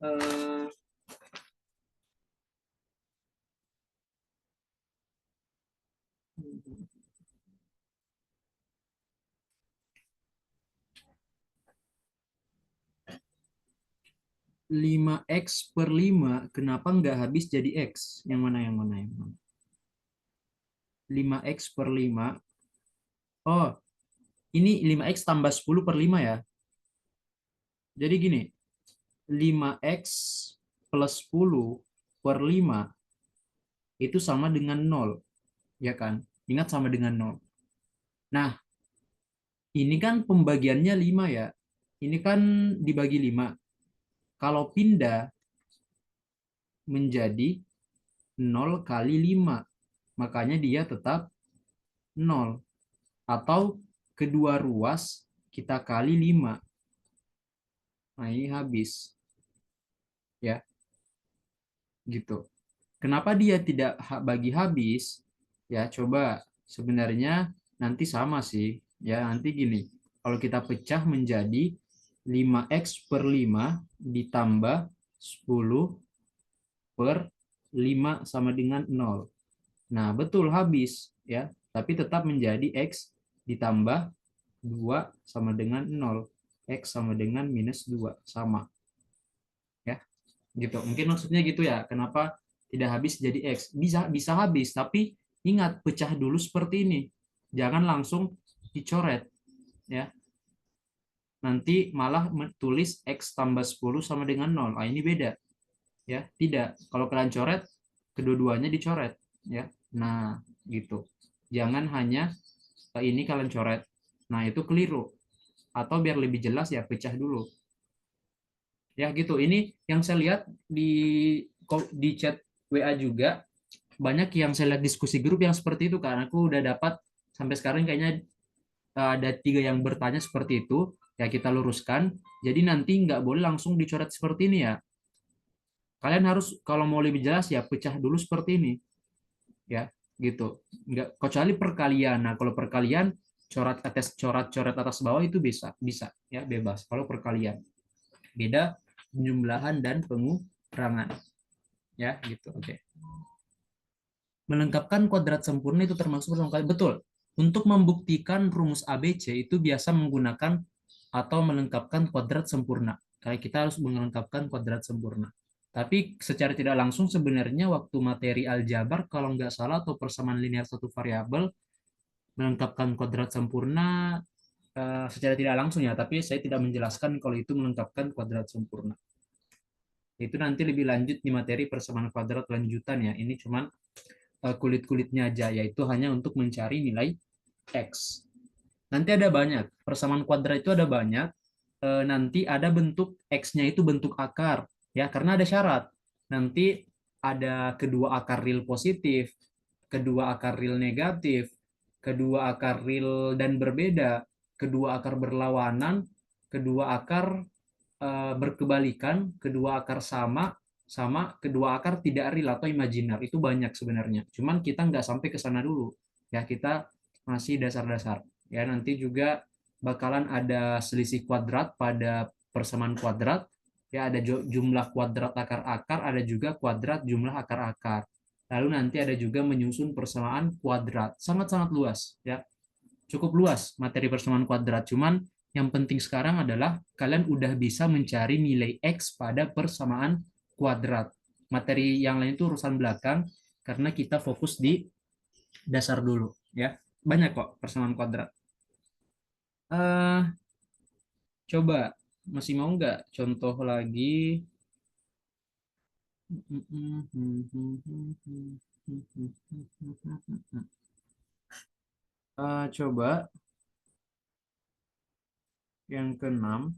Eh, 5X/5, kenapa nggak habis jadi X? Yang mana? 5X/5. Oh, ini 5X tambah 10/5 ya. Jadi gini, 5X plus 10/5 itu sama dengan 0. Ya kan? Ingat sama dengan 0. Nah, ini kan pembagiannya 5 ya. Ini kan dibagi 5. Kalau pindah menjadi 0 kali 5, makanya dia tetap 0. Atau kedua ruas kita kali 5. Nah, ini habis. Ya, gitu. Kenapa dia tidak bagi habis? Ya, coba sebenarnya nanti sama sih. Ya, nanti gini. Kalau kita pecah menjadi 5x per 5 ditambah 10 per 5 sama dengan 0. Nah, betul habis ya, tapi tetap menjadi x ditambah 2 sama dengan 0. X sama dengan minus 2 sama ya. Gitu. Mungkin maksudnya gitu ya. Kenapa tidak habis jadi x? Bisa bisa habis, tapi ingat pecah dulu seperti ini. Jangan langsung dicoret ya. Nanti malah tulis x tambah 10 sama dengan 0. Ah, ini beda ya. Tidak. Kalau kalian coret, kedua-duanya dicoret ya. Nah, gitu. Jangan hanya ini kalian coret. Nah, itu keliru. Atau biar lebih jelas ya pecah dulu. Ya gitu. Ini yang saya lihat di chat WA juga banyak yang saya lihat diskusi grup yang seperti itu, karena aku udah dapat sampai sekarang kayaknya ada 3 yang bertanya seperti itu. Ya kita luruskan. Jadi nanti nggak boleh langsung dicoret seperti ini ya. Kalian harus kalau mau lebih jelas ya pecah dulu seperti ini. Ya, gitu. Nggak kecuali perkalian. Nah, kalau perkalian coret atas bawah itu bisa ya bebas. Kalau perkalian beda penjumlahan dan pengurangan ya gitu. Oke. Melengkapkan kuadrat sempurna itu termasuk pertama kali. Betul. Untuk membuktikan rumus ABC itu biasa menggunakan atau melengkapkan kuadrat sempurna. Kayak kita harus melengkapkan kuadrat sempurna. Tapi secara tidak langsung sebenarnya waktu materi aljabar kalau nggak salah atau persamaan linear satu variabel melengkapkan kuadrat sempurna secara tidak langsung ya, tapi saya tidak menjelaskan kalau itu melengkapkan kuadrat sempurna. Itu nanti lebih lanjut di materi persamaan kuadrat lanjutan ya. Ini cuman kulit-kulitnya aja, yaitu hanya untuk mencari nilai X. Nanti ada banyak, persamaan kuadrat itu ada banyak. Nanti ada bentuk X-nya itu bentuk akar, ya karena ada syarat. Nanti ada kedua akar real positif, kedua akar real negatif, kedua akar real dan berbeda, kedua akar berlawanan, kedua akar berkebalikan, kedua akar sama kedua akar tidak real atau imajinar. Itu banyak sebenarnya. Cuman kita nggak sampai ke sana dulu. Ya, kita masih dasar-dasar. Ya, nanti juga bakalan ada selisih kuadrat pada persamaan kuadrat. Ya, ada jumlah kuadrat akar-akar, ada juga kuadrat jumlah akar-akar. Lalu nanti ada juga menyusun persamaan kuadrat. Sangat-sangat luas, ya. Cukup luas materi persamaan kuadrat. Cuman yang penting sekarang adalah kalian udah bisa mencari nilai X pada persamaan kuadrat. Materi yang lain itu urusan belakang karena kita fokus di dasar dulu ya. Banyak kok persamaan kuadrat. Coba masih mau nggak contoh lagi? Coba yang keenam.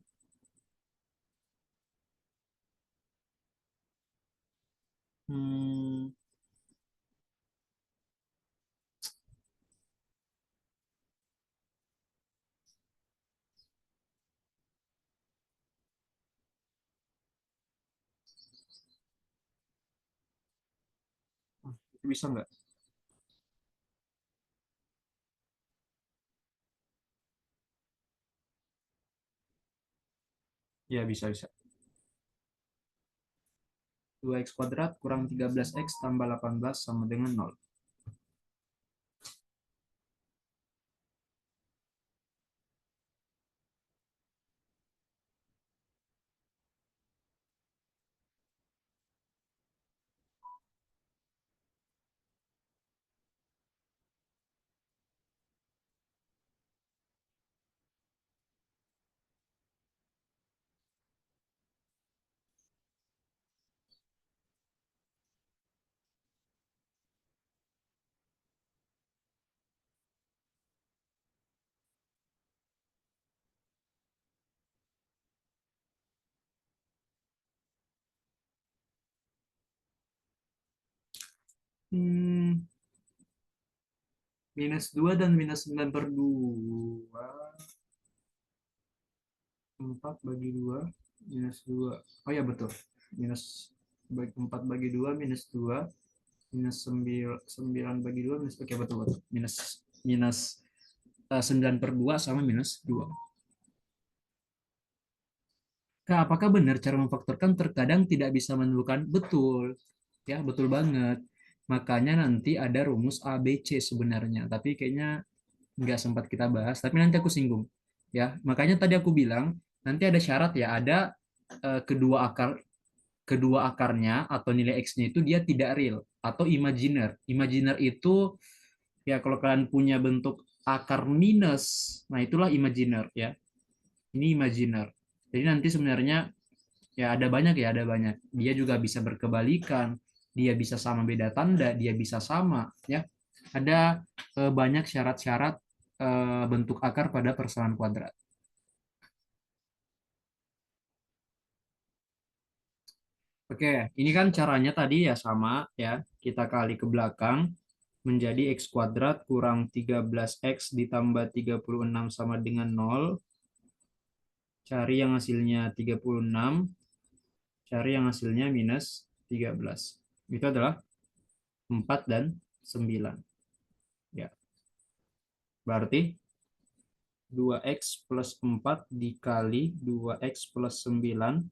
Bisa nggak? Ya, bisa. 2x kuadrat kurang 13x tambah 18 sama dengan 0. Minus 2 dan minus 9 per 2. 4 bagi 2 minus 2. Oh ya betul. Minus 4 bagi 2 minus 2 minus 9 bagi 2 minus, oke betul betul. Minus minus 9 per 2 sama minus 2. Kak, apakah benar cara memfaktorkan terkadang tidak bisa menentukan? Betul. Ya, betul banget. Makanya nanti ada rumus ABC sebenarnya, tapi kayaknya nggak sempat kita bahas, tapi nanti aku singgung. Ya, makanya tadi aku bilang nanti ada syarat ya, ada kedua akarnya atau nilai x-nya itu dia tidak real atau imajiner. Imajiner itu ya kalau kalian punya bentuk akar minus, nah itulah imajiner ya. Ini imajiner. Jadi nanti sebenarnya ya ada banyak ya, ada banyak. Dia juga bisa berkebalikan, dia bisa sama beda tanda, dia bisa sama ya. Ada banyak syarat-syarat bentuk akar pada persamaan kuadrat. Oke, ini kan caranya tadi ya sama ya. Kita kali ke belakang menjadi x kuadrat kurang 13x ditambah 36 sama dengan 0. Cari yang hasilnya 36, cari yang hasilnya minus 13. Itu adalah 4 dan 9. Ya. Berarti 2x plus 4 dikali 2x plus 9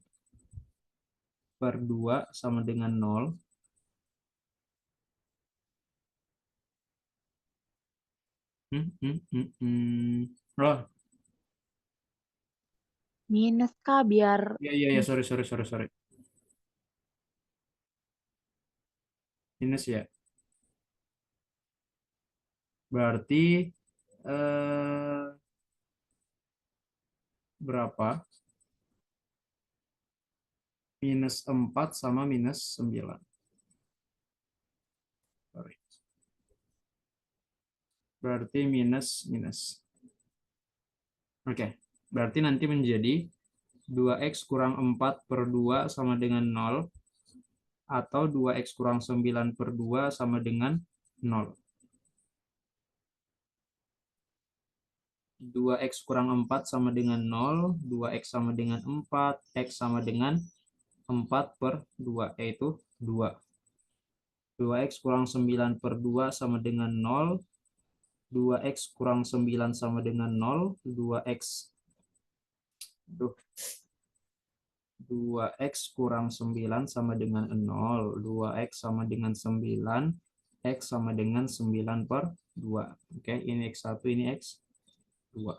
per 2 sama dengan 0. Oh, Minus Kak, biar iya, sorry. Minus ya. Berarti berapa? Minus 4 sama minus 9. Sorry. Berarti minus. Oke, berarti nanti menjadi 2x kurang 4 per 2 sama dengan 0, atau 2x kurang 9 per 2 sama dengan 0. 2x kurang 4 sama dengan 0, 2x sama dengan 4, x sama dengan 4 per 2, yaitu 2. 2x kurang 9 per 2 sama dengan 0, 2x kurang 9 sama dengan 0, 2x 2x kurang 9 sama dengan 0, 2x sama dengan 9, x sama dengan 9 per 2. Oke, ini x1, ini x2.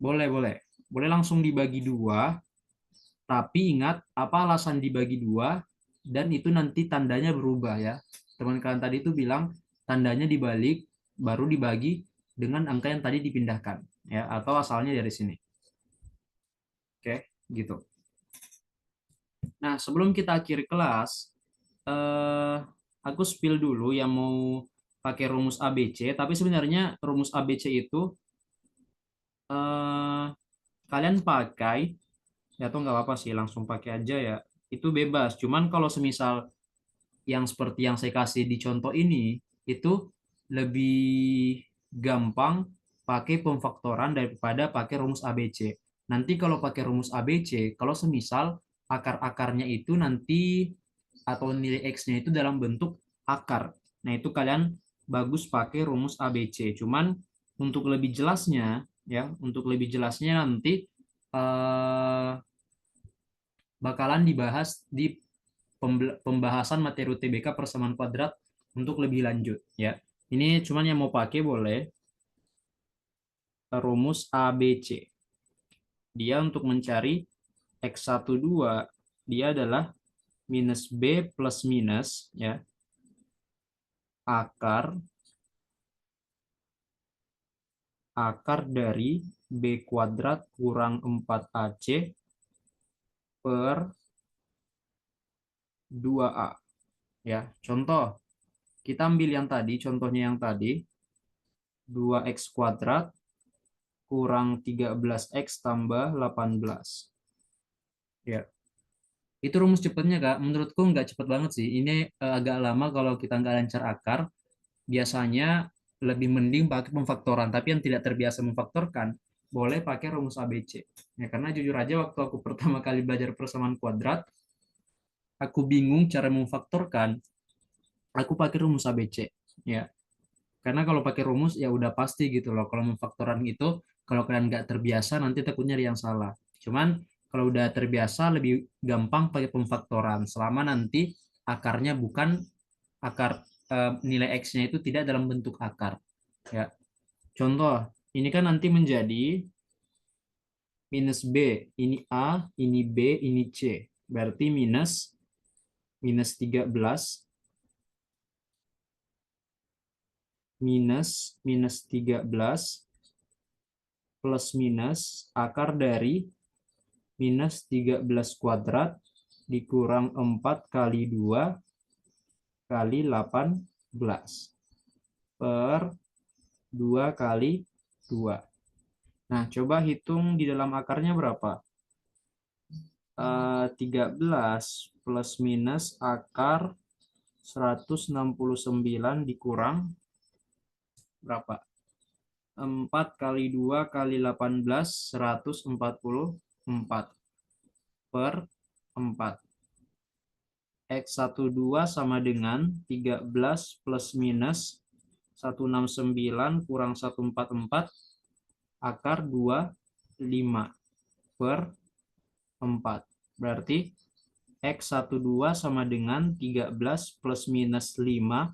Boleh langsung dibagi 2, tapi ingat apa alasan dibagi 2, dan itu nanti tandanya berubah ya. Teman kalian tadi itu bilang tandanya dibalik, baru dibagi dengan angka yang tadi dipindahkan ya, atau asalnya dari sini. Oke, gitu. Nah, sebelum kita akhiri kelas, aku spill dulu yang mau pakai rumus ABC, tapi sebenarnya rumus ABC itu kalian pakai ya, atau nggak apa-apa sih, langsung pakai aja ya, itu bebas. Cuman kalau semisal yang seperti yang saya kasih di contoh ini, itu lebih gampang pakai pemfaktoran daripada pakai rumus ABC. Nanti kalau pakai rumus ABC, kalau semisal akar-akarnya itu nanti atau nilai X-nya itu dalam bentuk akar. Nah, itu kalian bagus pakai rumus ABC. Cuman untuk lebih jelasnya ya, untuk lebih jelasnya nanti bakalan dibahas di pembahasan materi UTBK persamaan kuadrat untuk lebih lanjut ya. Ini cuman yang mau pakai boleh rumus ABC. Dia untuk mencari X12 dia adalah minus B plus minus ya, akar dari B kuadrat kurang 4AC per 2A. Ya, contoh. Kita ambil yang tadi, contohnya yang tadi. 2x kuadrat kurang 13x tambah 18. Ya. Itu rumus cepatnya, Kak. Menurutku nggak cepat banget sih. Ini agak lama kalau kita nggak lancar akar. Biasanya lebih mending pakai pemfaktoran. Tapi yang tidak terbiasa memfaktorkan, boleh pakai rumus ABC. Ya, karena jujur aja waktu aku pertama kali belajar persamaan kuadrat, aku bingung cara memfaktorkan, aku pakai rumus ABC. Ya, karena kalau pakai rumus ya udah pasti gitu loh. Kalau memfaktoran itu, kalau kalian nggak terbiasa nanti takutnya ada yang salah. Cuman kalau udah terbiasa lebih gampang pakai pemfaktoran. Selama nanti akarnya bukan akar, nilai X-nya itu tidak dalam bentuk akar. Ya. Contoh, ini kan nanti menjadi minus B. Ini A, ini B, ini C. Berarti minus 13 minus 13 plus minus akar dari minus 13 kuadrat dikurang 4 kali 2 kali 18 per 2 kali 2. Nah, coba hitung di dalam akarnya berapa? 13 plus minus akar 169 dikurang berapa? 4 kali 2 kali 18, 144 per 4. X12 sama dengan 13 plus minus 169 kurang 144 akar 25 per 4. Berarti X12 sama dengan 13 plus minus 5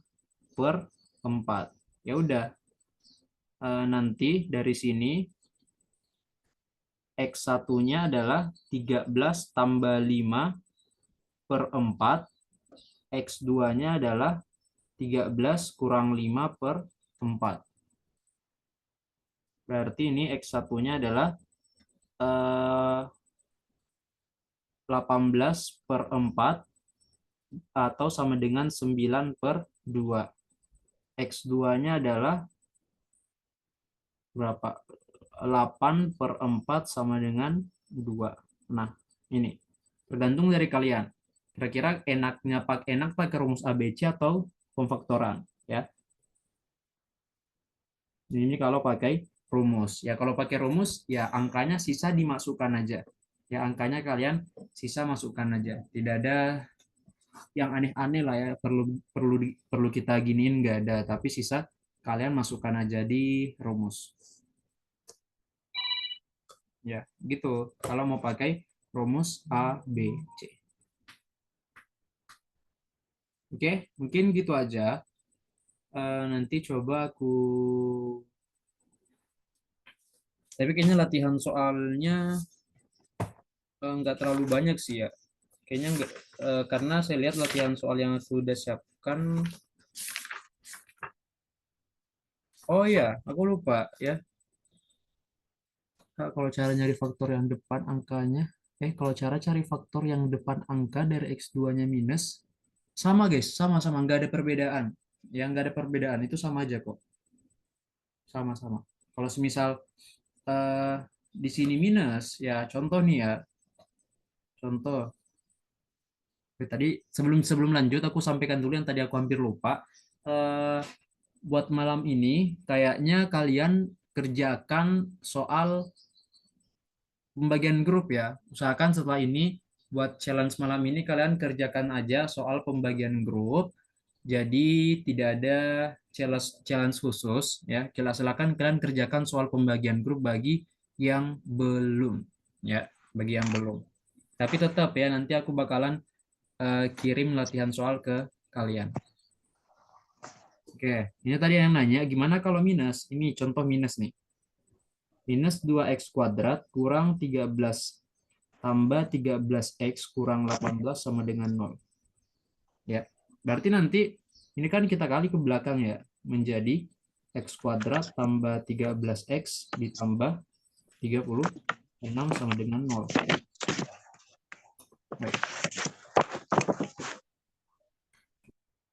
per 4. Ya udah, nanti dari sini X1-nya adalah 13 tambah 5 per 4. X2-nya adalah 13 kurang 5 per 4. Berarti ini X1-nya adalah 18 per 4 atau sama dengan 9 per 2. X2-nya adalah berapa? 8 per 4 sama dengan 2. Nah, ini tergantung dari kalian. Kira-kira enak pakai rumus ABC atau pemfaktoran, ya. Ini kalau pakai rumus. Ya, kalau pakai rumus, ya angkanya sisa dimasukkan aja. Ya, angkanya kalian sisa masukkan aja. Tidak ada yang aneh-aneh lah ya, perlu kita giniin, nggak ada. Tapi sisa kalian masukkan aja di rumus. Ya, gitu. Kalau mau pakai rumus A, B, C. Oke, mungkin gitu aja. Nanti coba aku... Tapi kayaknya latihan soalnya nggak terlalu banyak sih ya. Kayaknya nggak, karena saya lihat latihan soal yang sudah siapkan. Oh iya, aku lupa ya. Kalau cara nyari faktor yang depan angkanya, kalau cara cari faktor yang depan angka dari X2-nya minus, sama guys, sama-sama, nggak ada perbedaan. Yang nggak ada perbedaan, itu sama aja kok. Sama-sama. Kalau semisal di sini minus, ya contoh nih ya. Contoh. Tadi sebelum lanjut, aku sampaikan dulu yang tadi aku hampir lupa. Buat malam ini, kayaknya kalian kerjakan soal pembagian grup ya. Usahakan setelah ini buat challenge malam ini kalian kerjakan aja soal pembagian grup. Jadi tidak ada challenge khusus ya. Silakan kalian kerjakan soal pembagian grup bagi yang belum ya, bagi yang belum. Tapi tetap ya, nanti aku bakalan kirim latihan soal ke kalian. Oke, ini tadi yang nanya gimana kalau minus. Ini contoh minus nih. Minus 2x kuadrat kurang 13 tambah 13x kurang 18 sama dengan 0. Ya, berarti nanti ini kan kita kali ke belakang ya, menjadi x kuadrat tambah 13x ditambah 36 sama dengan 0. Baik.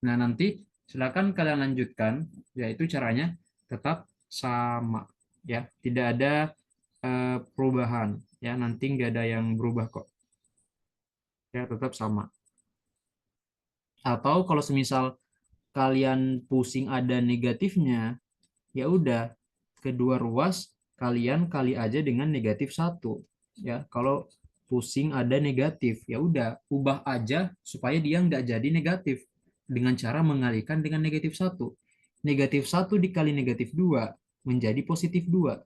Nah, nanti silakan kalian lanjutkan, yaitu caranya tetap sama ya, tidak ada perubahan ya, nanti nggak ada yang berubah kok ya, tetap sama. Atau kalau semisal kalian pusing ada negatifnya, Ya udah, kedua ruas kalian kali aja dengan -1. Ya, kalau pusing ada negatif, ya udah ubah aja supaya dia nggak jadi negatif dengan cara mengalihkan dengan -1. -1 dikali -2 menjadi +2.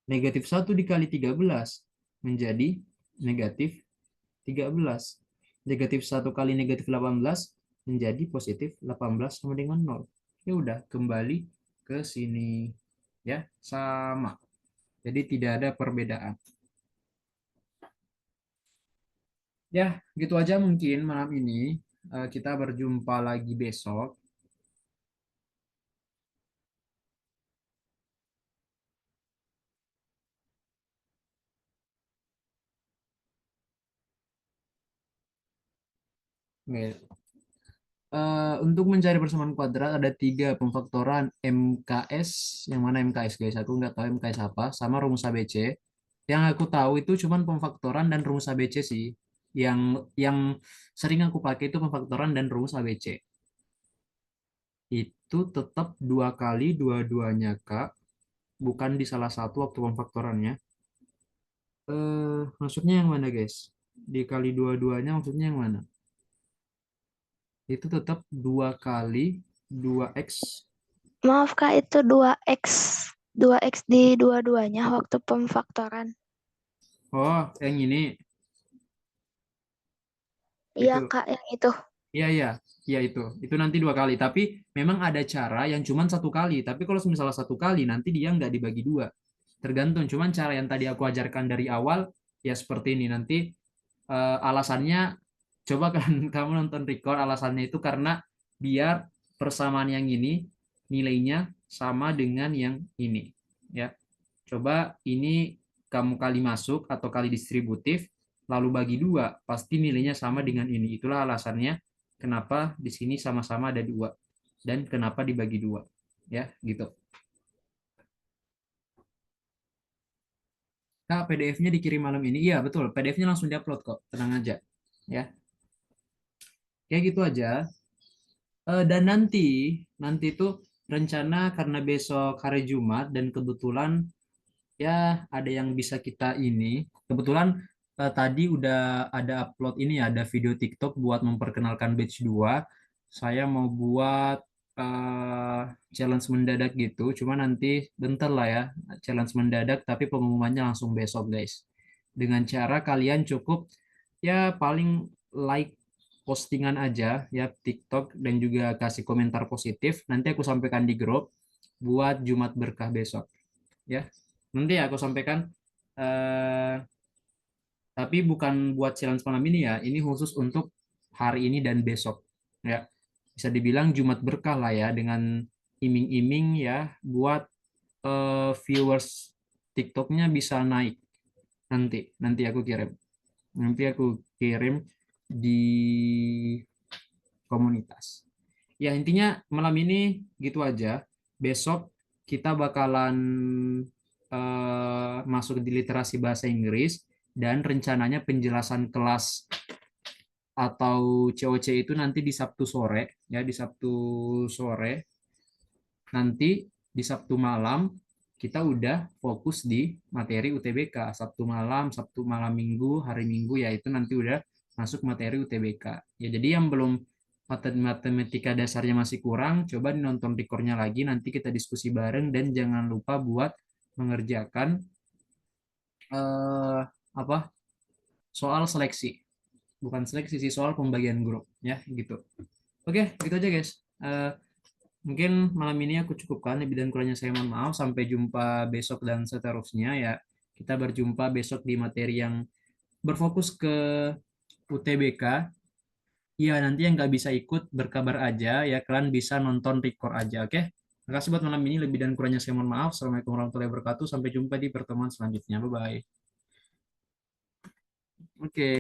-1 dikali 13 menjadi -13. -1 kali -18 menjadi +18 sama dengan 0. Ya udah, kembali ke sini. Ya, sama. Jadi tidak ada perbedaan. Ya, gitu aja mungkin malam ini. Kita berjumpa lagi besok. Oke. Untuk mencari persamaan kuadrat ada 3 pemfaktoran MKS. Yang mana MKS guys? Aku nggak tahu MKS apa. Sama rumus ABC. Yang aku tahu itu cuma pemfaktoran dan rumus ABC sih. Yang sering aku pakai itu pemfaktoran dan rumus ABC. Itu tetap 2 kali dua-duanya Kak. Bukan di salah satu waktu pemfaktorannya. Maksudnya yang mana guys? Dikali dua-duanya maksudnya yang mana? Itu tetap 2 kali 2x. Maaf Kak, itu 2x. 2x di dua-duanya waktu pemfaktoran. Oh, yang ini. Iya Itu. Kak, yang itu. Iya, iya. Iya itu. Itu nanti 2 kali. Tapi memang ada cara yang cuma 1 kali. Tapi kalau misalnya 1 kali, nanti dia nggak dibagi 2. Tergantung. Cuman cara yang tadi aku ajarkan dari awal, ya seperti ini. Nanti alasannya, coba kan kamu nonton record, alasannya itu karena biar persamaan yang ini, nilainya sama dengan yang ini. Ya. Coba ini kamu kali masuk atau kali distributif, lalu bagi 2, pasti nilainya sama dengan ini. Itulah alasannya kenapa di sini sama-sama ada 2 dan kenapa dibagi 2. Ya, gitu. Kak, PDF-nya dikirim malam ini. Iya, betul. PDF-nya langsung diupload kok. Tenang aja. Ya. Kayak gitu aja. Dan nanti itu rencana karena besok hari Jumat dan kebetulan ya ada yang bisa kita ini. Kebetulan tadi udah ada upload ini ya, ada video TikTok buat memperkenalkan batch 2. Saya mau buat challenge mendadak gitu. Cuma nanti bentar lah ya, challenge mendadak tapi pengumumannya langsung besok guys. Dengan cara kalian cukup ya paling like postingan aja ya TikTok dan juga kasih komentar positif. Nanti aku sampaikan di grup buat Jumat Berkah besok. Ya, nanti aku sampaikan. Tapi bukan buat challenge malam ini ya. Ini khusus untuk hari ini dan besok. Ya, bisa dibilang Jumat Berkah lah ya dengan iming-iming ya buat viewers TikToknya bisa naik. Nanti aku kirim. Nanti aku kirim di komunitas. Ya, intinya malam ini gitu aja. Besok kita bakalan masuk di literasi bahasa Inggris dan rencananya penjelasan kelas atau COC itu nanti di Sabtu sore ya, di Sabtu sore. Nanti di Sabtu malam kita udah fokus di materi UTBK. Sabtu malam Minggu, hari Minggu ya itu nanti udah masuk materi UTBK. Ya jadi yang belum matematika dasarnya masih kurang, coba nonton recordnya lagi, nanti kita diskusi bareng dan jangan lupa buat mengerjakan apa soal seleksi, bukan seleksi sih, soal pembagian grup ya gitu. Oke, gitu aja guys. Mungkin malam ini aku cukupkan, lebih dan kurangnya saya mohon maaf. Sampai jumpa besok dan seterusnya ya. Kita berjumpa besok di materi yang berfokus ke UTBK. Ya, nanti yang nggak bisa ikut berkabar aja ya. Kalian bisa nonton record aja, oke? Terima kasih buat malam ini. Lebih dan kurangnya saya mohon maaf. Assalamualaikum warahmatullahi wabarakatuh. Sampai jumpa di pertemuan selanjutnya. Bye-bye. Oke.